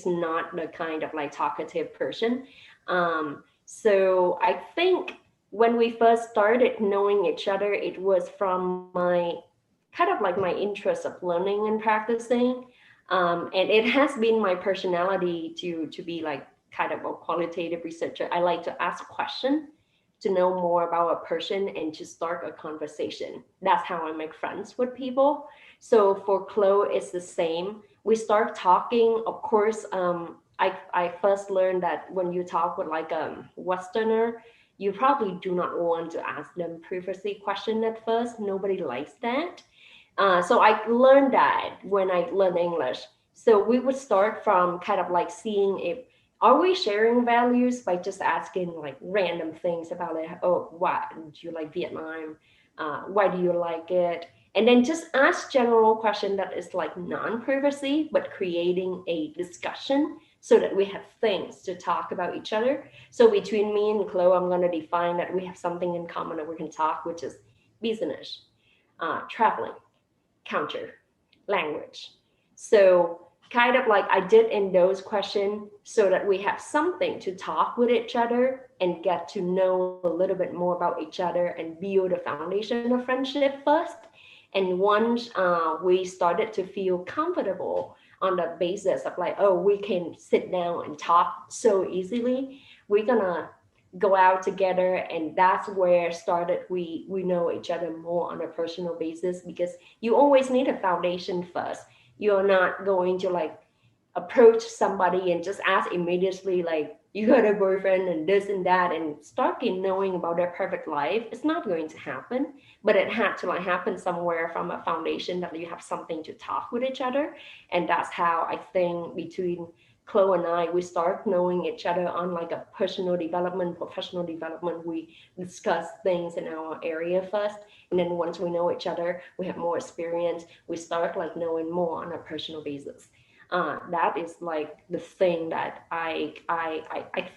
not the kind of like talkative person. So I think when we first started knowing each other, it was from my kind of like my interest of learning and practicing. And it has been my personality to be like kind of a qualitative researcher. I like to ask questions to know more about a person and to start a conversation. That's how I make friends with people. So for Chloe, it's the same. We start talking. Of course, I first learned that when you talk with like a Westerner, you probably do not want to ask them privacy question at first. Nobody likes that. So I learned that when I learned English. So we would start from kind of like seeing if, are we sharing values by just asking like random things about it? Oh, why do you like Vietnam? Why do you like it? And then just ask general question that is like non-privacy, but creating a discussion so that we have things to talk about each other. So between me and Chloe, I'm going to define that we have something in common that we can talk, which is business, traveling, culture, language. So kind of like I did in those questions so that we have something to talk with each other and get to know a little bit more about each other and build a foundation of friendship first. And once we started to feel comfortable, on the basis of like, oh, we can sit down and talk so easily. We're gonna go out together, and that's where started we know each other more on a personal basis, because you always need a foundation first. You're not going to like approach somebody and just ask immediately like, you got a boyfriend and this and that, and start knowing about their perfect life. It's not going to happen. But it had to like happen somewhere from a foundation that you have something to talk with each other. And that's how I think between Chloe and I, we start knowing each other on like a personal development, professional development. We discuss things in our area first, and then once we know each other, we have more experience, we start like knowing more on a personal basis. That is like the thing that I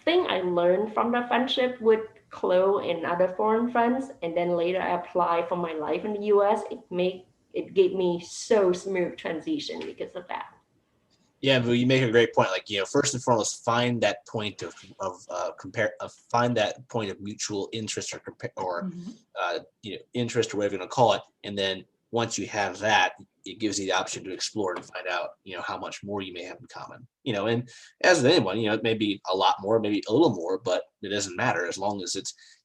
think I learned from the friendship with Chloe and other foreign friends, and then later I applied for my life in the US. It gave me so smooth transition because of that. Yeah, but you make a great point. Like, first and foremost, find that point of find that point of mutual interest or interest, or whatever you're going to call it, and then once you have that, it gives you the option to explore and find out, how much more you may have in common. And as with anyone, it may be a lot more, maybe a little more, but it doesn't matter as long as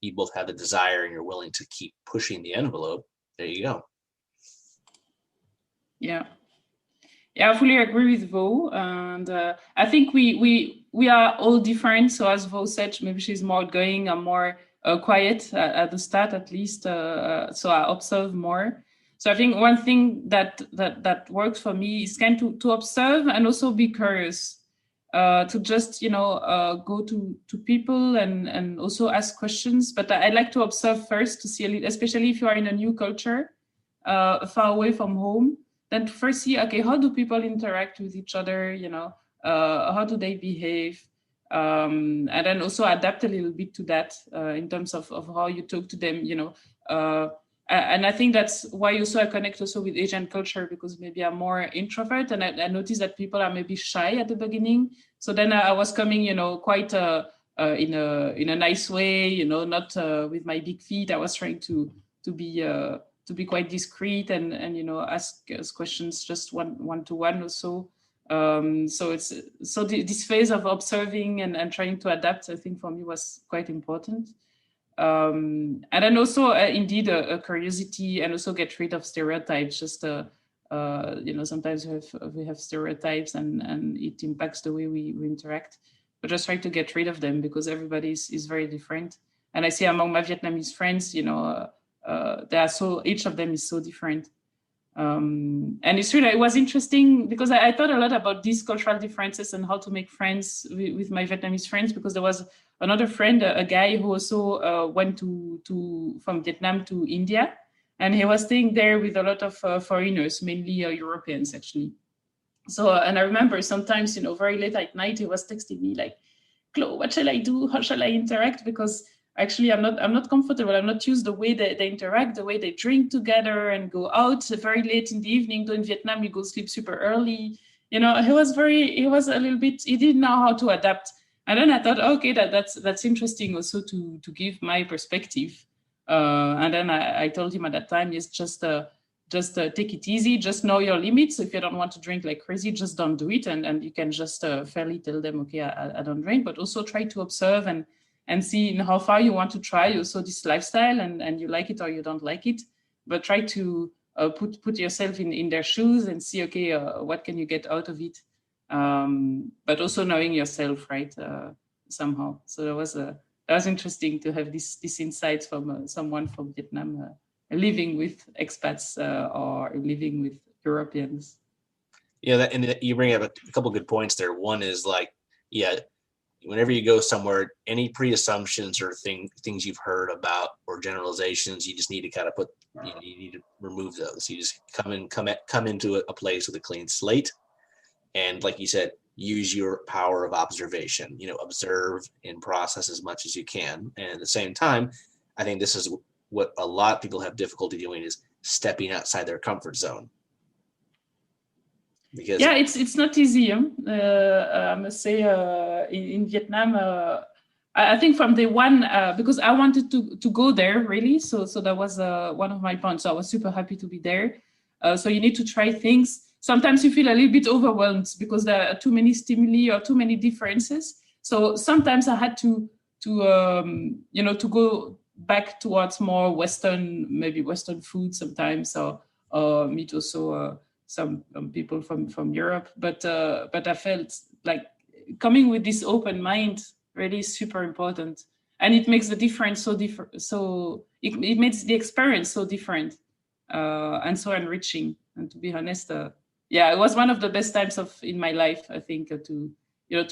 you both have the desire and you're willing to keep pushing the envelope. There you go. Yeah, I fully agree with Vo, and I think we are all different. So as Vo said, maybe she's more outgoing, I'm more quiet at the start, at least. So I observe more. So I think one thing that works for me is kind of to observe and also be curious, to just go to people and also ask questions. But I like to observe first to see a little, especially if you are in a new culture, far away from home. Then to first see, okay, how do people interact with each other? How do they behave? And then also adapt a little bit to that in terms of how you talk to them. And I think that's why also I connect also with Asian culture, because maybe I'm more introvert, and I noticed that people are maybe shy at the beginning. So then I was coming, quite in a nice way, not with my big feet. I was trying to be quite discreet and ask questions just one to one or so. So this phase of observing and trying to adapt, I think for me was quite important. And then also indeed a curiosity, and also get rid of stereotypes. Just sometimes we have stereotypes and it impacts the way we interact. But just try to get rid of them, because everybody is very different. And I see among my Vietnamese friends, each of them is so different. And it was interesting because I thought a lot about these cultural differences and how to make friends with my Vietnamese friends, because there was another friend, a guy who also went from Vietnam to India, and he was staying there with a lot of foreigners, mainly Europeans actually. So, and I remember sometimes, very late at night, he was texting me like, "Chloe, what shall I do? How shall I interact?" Because actually, I'm not comfortable. I'm not used the way they interact, the way they drink together and go out very late in the evening. Though in Vietnam, you go sleep super early. He was a little bit, he didn't know how to adapt. And then I thought, okay, that's interesting also to give my perspective. And then I told him at that time, yes, just take it easy, just know your limits. If you don't want to drink like crazy, just don't do it. And you can just fairly tell them, okay, I don't drink, but also try to observe and see how far you want to try also this lifestyle, and you like it or you don't like it, but try to put yourself in their shoes and see, okay, what can you get out of it? But also knowing yourself, right? Somehow. So that was interesting to have this insights from someone from Vietnam living with expats or living with Europeans. Yeah, and you bring up a couple of good points there. One is like, whenever you go somewhere, any pre-assumptions or things you've heard about or generalizations, you just need to kind of you need to remove those. You just come into a place with a clean slate, and like you said, use your power of observation. Observe and process as much as you can, and at the same time, I think this is what a lot of people have difficulty doing, is stepping outside their comfort zone. Because it's not easy. I must say, in Vietnam, I think from day one, because I wanted to go there really, so that was one of my points. So I was super happy to be there. So you need to try things, sometimes you feel a little bit overwhelmed because there are too many stimuli or too many differences. So sometimes I had to go back towards more maybe Western food sometimes, or meet also some people from Europe. But I felt like coming with this open mind really is super important, and it makes the difference so different. So it makes the experience so different and so enriching. And to be honest, it was one of the best times in my life, I think, to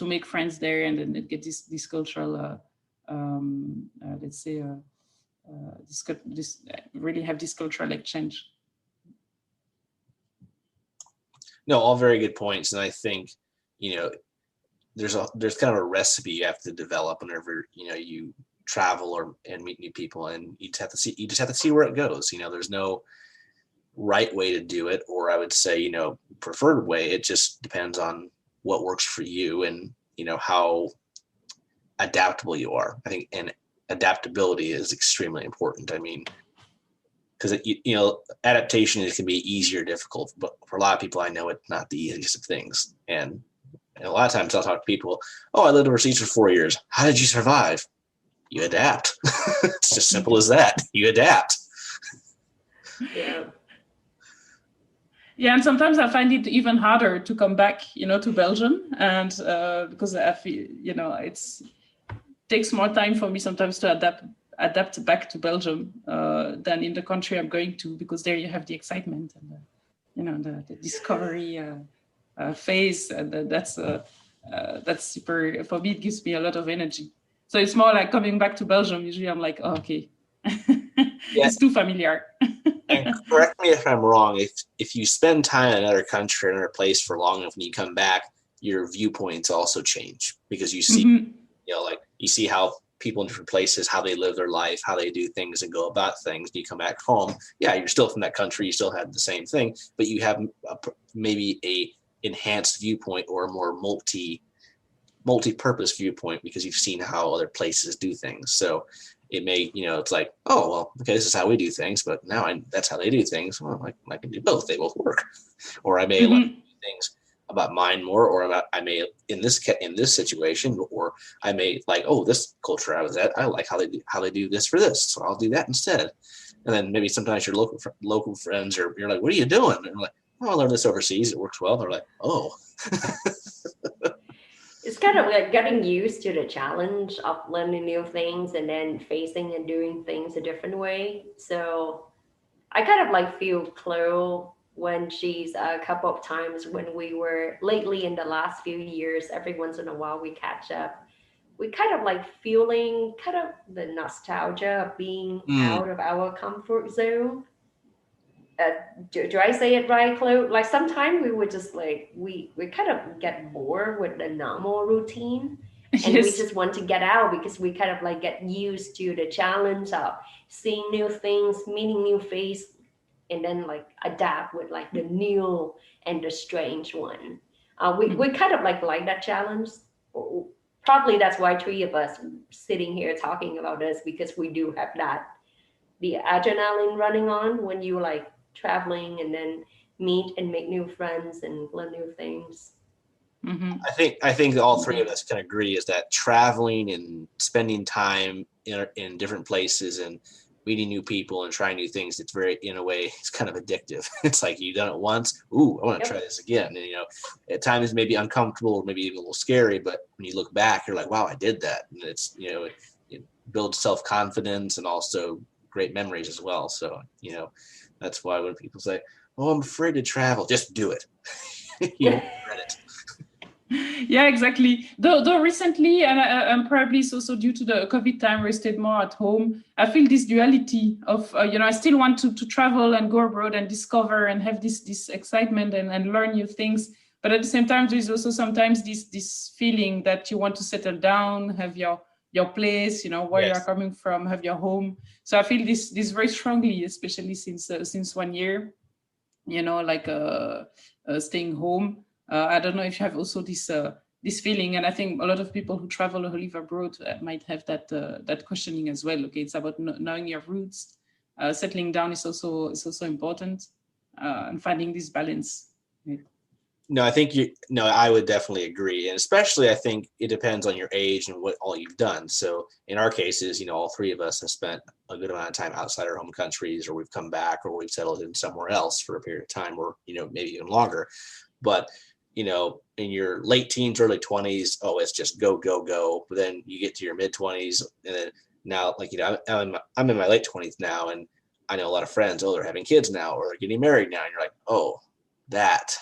make friends there and then get this cultural, let's say, really have this cultural exchange. No, all very good points, and I think there's kind of a recipe you have to develop whenever you travel and meet new people, and you just have to see where it goes. There's no right way to do it, or I would say preferred way. It just depends on what works for you and how adaptable you are. I think, and adaptability is extremely important. I mean, because adaptation can be easier or difficult, but for a lot of people I know it's not the easiest of things. And a lot of times I'll talk to people, I lived overseas for 4 years. How did you survive? You adapt. It's just simple as that. You adapt. Yeah, and sometimes I find it even harder to come back, to Belgium, and because I feel, it takes more time for me sometimes to adapt back to Belgium than in the country I'm going to, because there you have the excitement and the discovery phase, and that's super. For me, it gives me a lot of energy. So it's more like coming back to Belgium. Usually, I'm like, okay, it's too familiar. And correct me if I'm wrong. If you spend time in another country, another place for long enough, when you come back, your viewpoints also change, because you see, you see how people in different places, how they live their life, how they do things and go about things. You come back home, you're still from that country, you still have the same thing, but you have maybe a enhanced viewpoint or a more multi-purpose viewpoint, because you've seen how other places do things. So it may, it's like, okay, this is how we do things, but now that's how they do things. Well, I can do both. They both work. Or I may like do things about mine more, or I may in this situation, or I may like, this culture I was at, I like how they do this for this, so I'll do that instead. And then maybe sometimes your local friends, or you're like, what are you doing? And I'm like, I learned this overseas. It works well. They're like, It's kind of like getting used to the challenge of learning new things and then facing and doing things a different way. So I kind of like feel Chloe when she's a couple of times when we were lately in the last few years, every once in a while we catch up. We kind of like feeling kind of the nostalgia of being out of our comfort zone. Do I say it right, Chloe? Like sometimes we would just like, we kind of get bored with the normal routine, and we just want to get out, because we kind of like get used to the challenge of seeing new things, meeting new faces, and then like adapt with like the new and the strange one. We kind of like that challenge. Probably that's why 3 of us sitting here talking about this, because we do have the adrenaline running on when you like traveling and then meet and make new friends and learn new things. I think all 3 of us can agree is that traveling and spending time in different places and meeting new people and trying new things, it's very, in a way, it's kind of addictive. It's like you've done it once, I want to try this again. And at times it may be uncomfortable or maybe even a little scary, but when you look back, you're like, wow, I did that. And it's it builds self-confidence and also great memories as well. So that's why when people say, I'm afraid to travel, just do it. You won't regret it. Yeah, exactly. Though recently, and probably it's also due to the COVID time where I stayed more at home, I feel this duality of, I still want to travel and go abroad and discover and have this excitement and learn new things. But at the same time, there's also sometimes this feeling that you want to settle down, have your place, where you're coming from, have your home. So I feel this very strongly, especially since 1 year, staying home. I don't know if you have also this feeling, and I think a lot of people who travel or who live abroad might have that questioning as well. Okay, it's about knowing your roots. Settling down is also important, and finding this balance. No, I think I would definitely agree. And especially, I think it depends on your age and what all you've done. So in our cases, all three of us have spent a good amount of time outside our home countries, or we've come back, or we've settled in somewhere else for a period of time, or, maybe even longer. But, in your late teens, early 20s, oh, it's just go, go, go. But then you get to your mid 20s, and then now, like, I'm in my late 20s now, and I know a lot of friends, oh, they're having kids now, or they're getting married now. And you're like, oh, that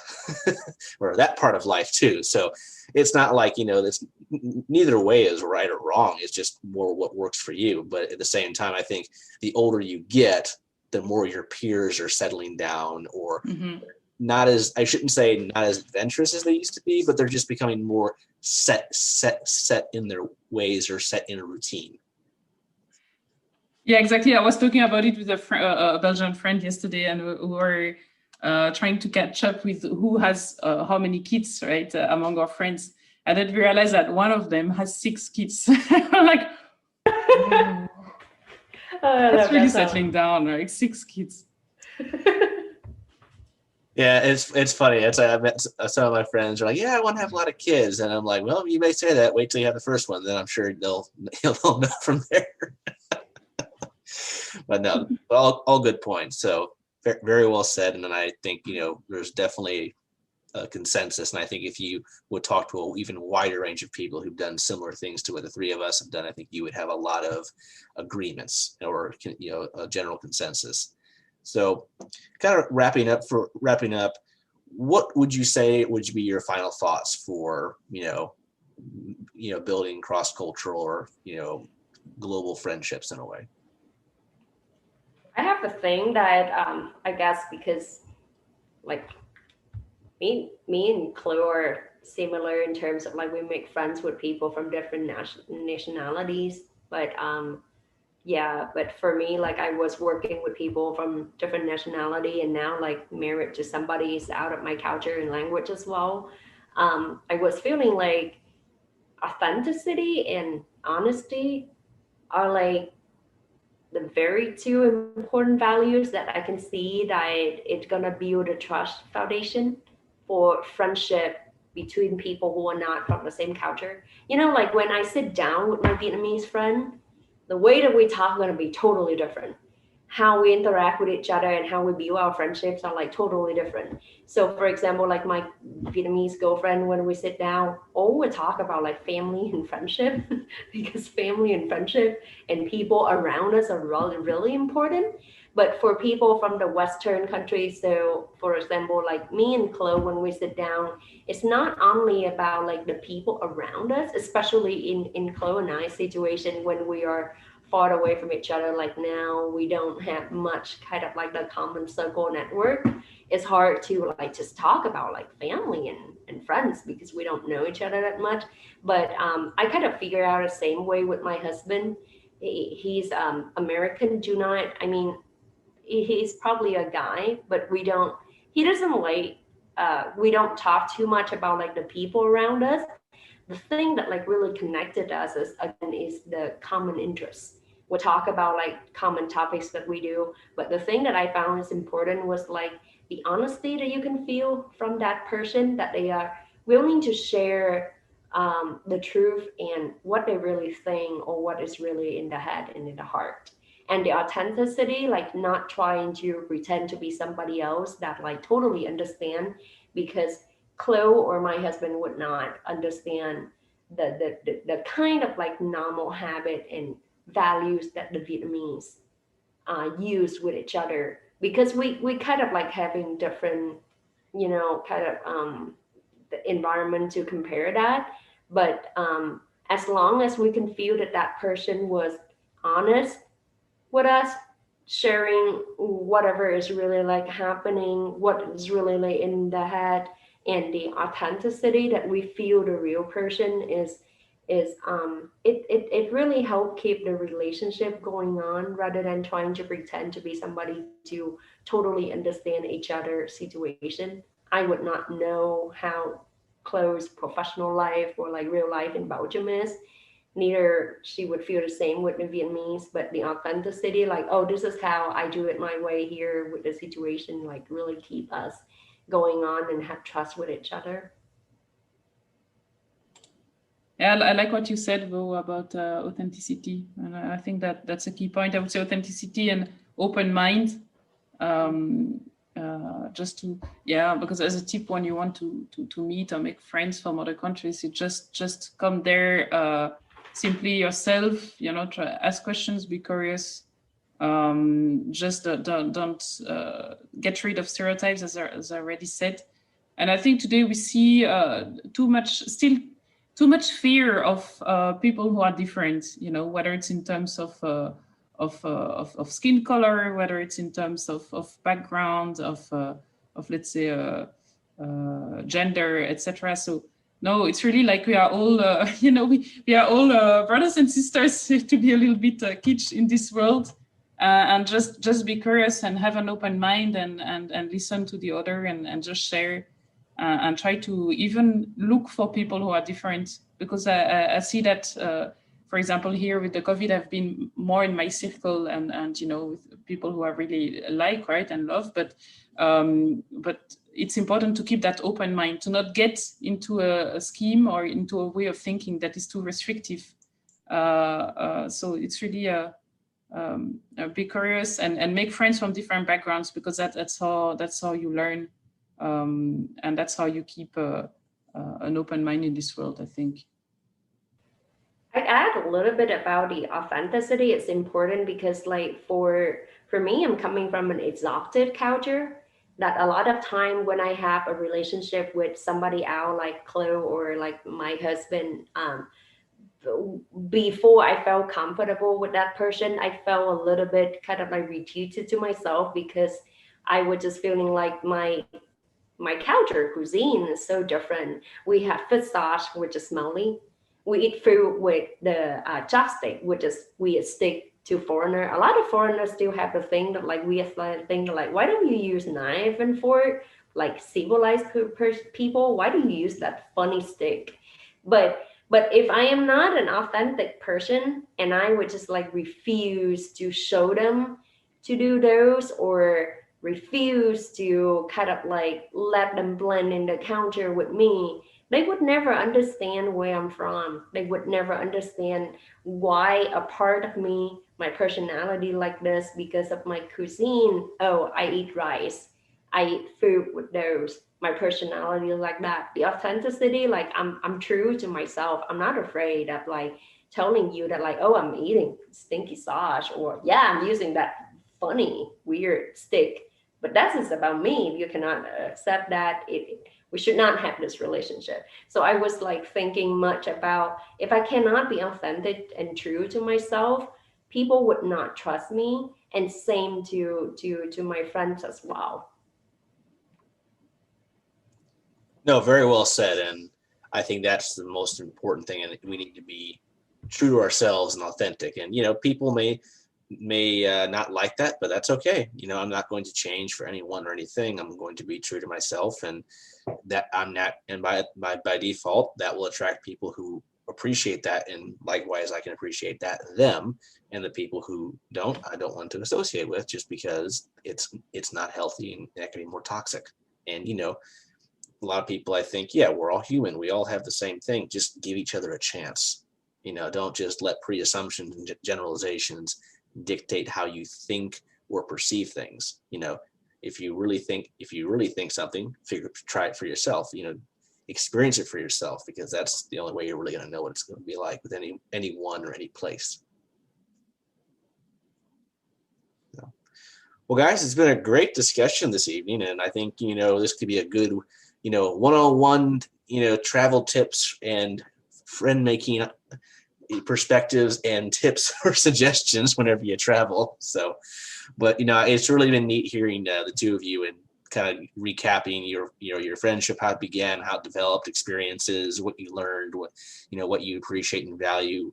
or that part of life too. So it's not like, this neither way is right or wrong. It's just more what works for you. But at the same time, I think the older you get, the more your peers are settling down, or not as, I shouldn't say not as adventurous as they used to be, but they're just becoming more set in their ways, or set in a routine. Yeah, exactly. I was talking about it with a Belgian friend yesterday, and we were trying to catch up with who has how many kids, right, among our friends. And then we realized that one of them has 6 kids. I'm like, oh, that's really settling down, right? 6 kids. Yeah, it's funny. I met some of my friends are like, yeah, I want to have a lot of kids. And I'm like, well, you may say that. Wait till you have the first one. Then I'm sure they'll know from there. But no, all good points. So very well said. And then I think, there's definitely a consensus. And I think if you would talk to an even wider range of people who've done similar things to what the three of us have done, I think you would have a lot of agreements, or, a general consensus. So kind of wrapping up, what would you say would be your final thoughts for, building cross-cultural or, global friendships in a way? I have a thing that I guess because like me and Chloe are similar in terms of like we make friends with people from different nationalities, but but for me, like I was working with people from different nationality, and now like married to somebody who's out of my culture and language as well. I was feeling like authenticity and honesty are like the very two important values that I can see that it's gonna build a trust foundation for friendship between people who are not from the same culture. Like when I sit down with my Vietnamese friend, the way that we talk is gonna be totally different. How we interact with each other and how we build our friendships are like totally different. So for example, like my Vietnamese girlfriend, when we sit down, all we talk about like family and friendship, because family and friendship and people around us are really, really important. But for people from the Western countries, so for example, like me and Chloe, when we sit down, it's not only about like the people around us, especially in Chloe and I's situation when we are far away from each other. Like now we don't have much kind of like the common circle network. It's hard to like just talk about like family and friends because we don't know each other that much. But I kind of figure out the same way with my husband. He's American. He's probably a guy, but we don't talk too much about like the people around us. The thing that like really connected us is the common interests. We'll talk about like common topics that we do, but the thing that I found is important was like the honesty that you can feel from that person, that they are willing to share the truth and what they really think, or what is really in the head and in the heart. And the authenticity, like not trying to pretend to be somebody else that like totally understand, because Chloe or my husband would not understand the kind of like normal habit and values that the Vietnamese use with each other, because we kind of like having different, the environment to compare that. But as long as we can feel that person was honest with us, sharing whatever is really like happening, what is really like in the head, and the authenticity that we feel the real person is it really helped keep the relationship going on, rather than trying to pretend to be somebody to totally understand each other's situation. I would not know how close professional life or like real life in Belgium is. Neither she would feel the same with the Vietnamese, but the authenticity, like, oh, this is how I do it my way here with the situation, like really keep us going on and have trust with each other. Yeah, I like what you said, Vo, about authenticity. And I think that that's a key point. I would say authenticity and open mind. Just to, yeah, because as a tip, when you want to meet or make friends from other countries, you just come there simply yourself, you know, try ask questions, be curious. Just don't get rid of stereotypes, as I already said. And I think today we see too much fear of people who are different, you know, whether it's in terms of skin color, whether it's in terms of background, of let's say gender, etc. So no, it's really like we are all, you know, we are all brothers and sisters, to be a little bit kitsch in this world, and just be curious and have an open mind and listen to the other and just share. And try to even look for people who are different, because I see that, for example, here with the COVID, I've been more in my circle and you know, with people who I really like, right, and love. But it's important to keep that open mind, to not get into a scheme or into a way of thinking that is too restrictive. So it's really be curious and make friends from different backgrounds, because that's how you learn. And that's how you keep an open mind in this world, I think. I'd add a little bit about the authenticity. It's important because, like, for me, I'm coming from an exhausted culture. That a lot of time when I have a relationship with somebody else, like Chloe or like my husband, before I felt comfortable with that person, I felt a little bit kind of like refuted to myself, because I was just feeling like my culture cuisine is so different. We have fish sauce, which is smelly. We eat food with the chopstick, which is we stick to foreigner. A lot of foreigners still have the thing that like we think like, why don't you use knife and fork like civilized people? Why do you use that funny stick? But if I am not an authentic person and I would just like refuse to show them to do those, or refuse to kind of like let them blend in the culture with me, they would never understand where I'm from. They would never understand why a part of me, my personality like this, because of my cuisine. Oh, I eat rice. I eat food with those. My personality like that. The authenticity, like I'm true to myself. I'm not afraid of like telling you that like, oh, I'm eating stinky sauce, or yeah, I'm using that funny, weird stick. But that's just about me. If you cannot accept that, we should not have this relationship. So I was like thinking much about, if I cannot be authentic and true to myself, people would not trust me, and same to my friends as well. No, very well said. And I think that's the most important thing. And we need to be true to ourselves and authentic. And, you know, people may not like that, but that's okay. You know, I'm not going to change for anyone or anything. I'm going to be true to myself, and that I'm not, and by default, that will attract people who appreciate that. And likewise, I can appreciate that them, and the people who don't, I don't want to associate with, just because it's not healthy and that can be more toxic. And, you know, a lot of people, I think, yeah, we're all human. We all have the same thing. Just give each other a chance. You know, don't just let pre-assumptions and generalizations dictate how you think or perceive things. You know, if you really think something, try it for yourself. You know, experience it for yourself, because that's the only way you're really going to know what it's going to be like with anyone or any place. So, well, guys, it's been a great discussion this evening, and I think, you know, this could be a good, you know, one-on-one, you know, travel tips and friend making perspectives and tips or suggestions whenever you travel. So, but, you know, it's really been neat hearing the two of you and kind of recapping your friendship, how it began, how it developed, experiences, what you learned, what you appreciate and value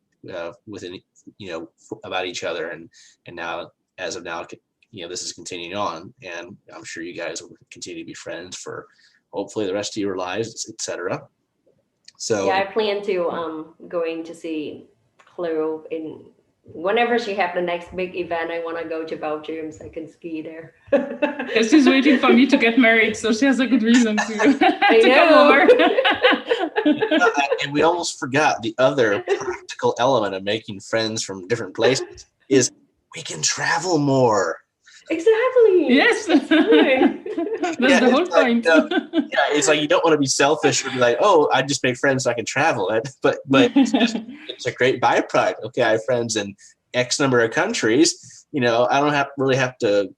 within, you know, about each other, and now, as of now, you know, this is continuing on, and I'm sure you guys will continue to be friends for hopefully the rest of your lives, etc. So yeah, I plan to going to see Chloe in whenever she have the next big event, I want to go to Belgium so I can ski there. She's waiting for me to get married, so she has a good reason to, to come over. And we almost forgot the other practical element of making friends from different places is we can travel more. Exactly. Yes. That's the whole point. It's like you don't want to be selfish or be like, oh, I just make friends so I can travel. But it's a great byproduct. Okay, I have friends in X number of countries. I don't really have to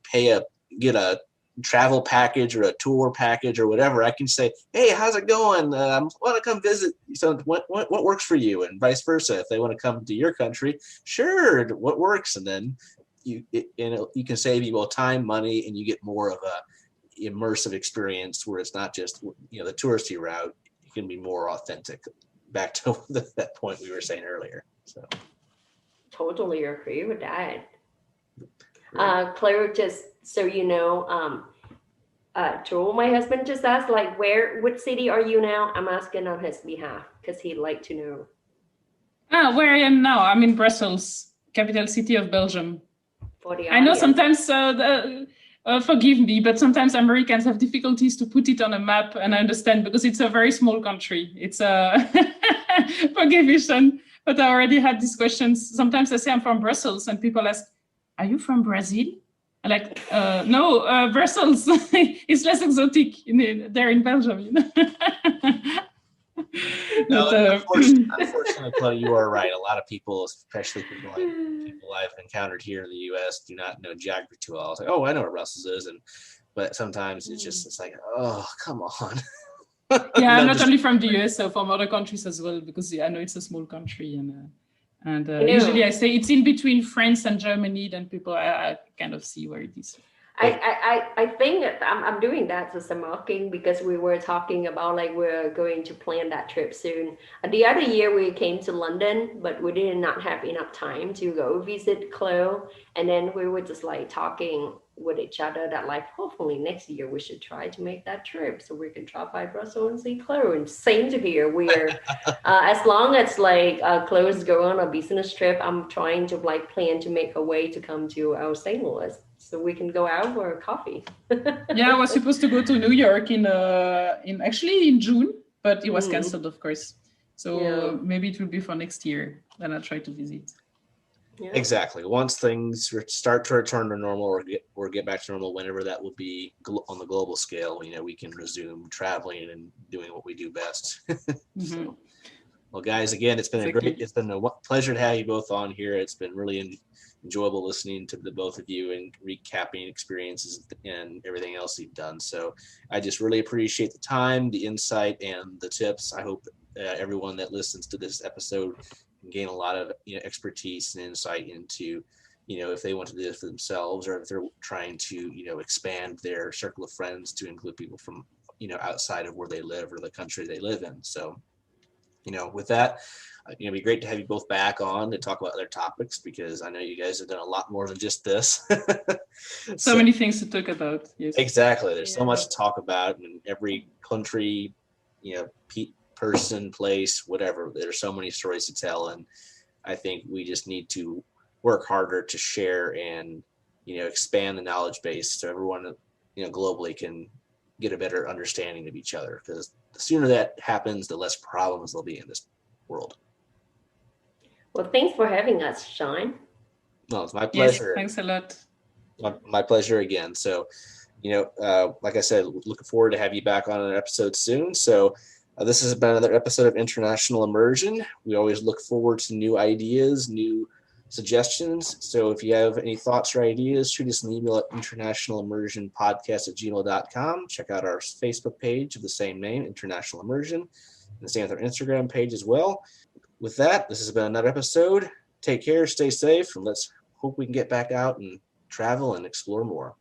get a travel package or a tour package or whatever. I can say, hey, how's it going? I want to come visit. So what works for you, and vice versa. If they want to come to your country, sure, what works, and then you can save you both time, money, and you get more of a immersive experience where it's not just the touristy route. You can be more authentic. Back to that point we were saying earlier. So totally agree with that. Claire, just so you know, Joel, my husband, just asked, like, which city are you now? I'm asking on his behalf because he'd like to know. Where I am now, I'm in Brussels, capital city of Belgium. For the I know audience. sometimes, forgive me, but sometimes Americans have difficulties to put it on a map, and I understand because it's a very small country. It's a forgive me, Sean, but I already had these questions. Sometimes I say I'm from Brussels, and people ask, "Are you from Brazil?" I'm like, no, Brussels. It's less exotic there in Belgium. No, unfortunately, Chloe, you are right. A lot of people, especially people I've encountered here in the U.S., do not know geography too well. It's like, oh, I know where Brussels is, but sometimes it's like, oh, come on. Yeah, I'm not only from the U.S., so from other countries as well, because I know it's a small country, and usually I say it's in between France and Germany. Then people I kind of see where it is. I think I'm doing that as a marking because we were talking about like we're going to plan that trip soon. The other year we came to London, but we did not have enough time to go visit Chloe. And then we were just like talking with each other that like hopefully next year we should try to make that trip so we can drop by Brussels and see Chloe. And same to here, we're as long as like Chloe's going on a business trip, I'm trying to like plan to make a way to come to our St. Louis. So we can go out for a coffee. Yeah, I was supposed to go to New York in June, but it was canceled, of course. So maybe it will be for next year. Then I'll try to visit. Yeah. Exactly. Once things start to return to normal or get back to normal, whenever that will be on the global scale, we can resume traveling and doing what we do best. So, well, guys, again, it's been a pleasure to have you both on here. It's been really enjoyable listening to the both of you and recapping experiences and everything else you've done. So I just really appreciate the time, the insight, and the tips. I hope everyone that listens to this episode can gain a lot of expertise and insight into if they want to do this for themselves or if they're trying to expand their circle of friends to include people from outside of where they live or the country they live in. So with that, it'd be great to have you both back on to talk about other topics because I know you guys have done a lot more than just this. so many things to talk about. Yes. Exactly. There's so much to talk about in every country, person, place, whatever. There's so many stories to tell, and I think we just need to work harder to share and expand the knowledge base so everyone globally can get a better understanding of each other, because the sooner that happens, the less problems there'll be in this world. Well, thanks for having us, Sean. No, it's my pleasure. Yes, thanks a lot. My pleasure again. So, like I said, looking forward to have you back on an episode soon. So this has been another episode of International Immersion. We always look forward to new ideas, new suggestions. So if you have any thoughts or ideas, shoot us an email at internationalimmersionpodcast@gmail.com. Check out our Facebook page of the same name, International Immersion, and the same with our Instagram page as well. With that, this has been another episode. Take care, stay safe, and let's hope we can get back out and travel and explore more.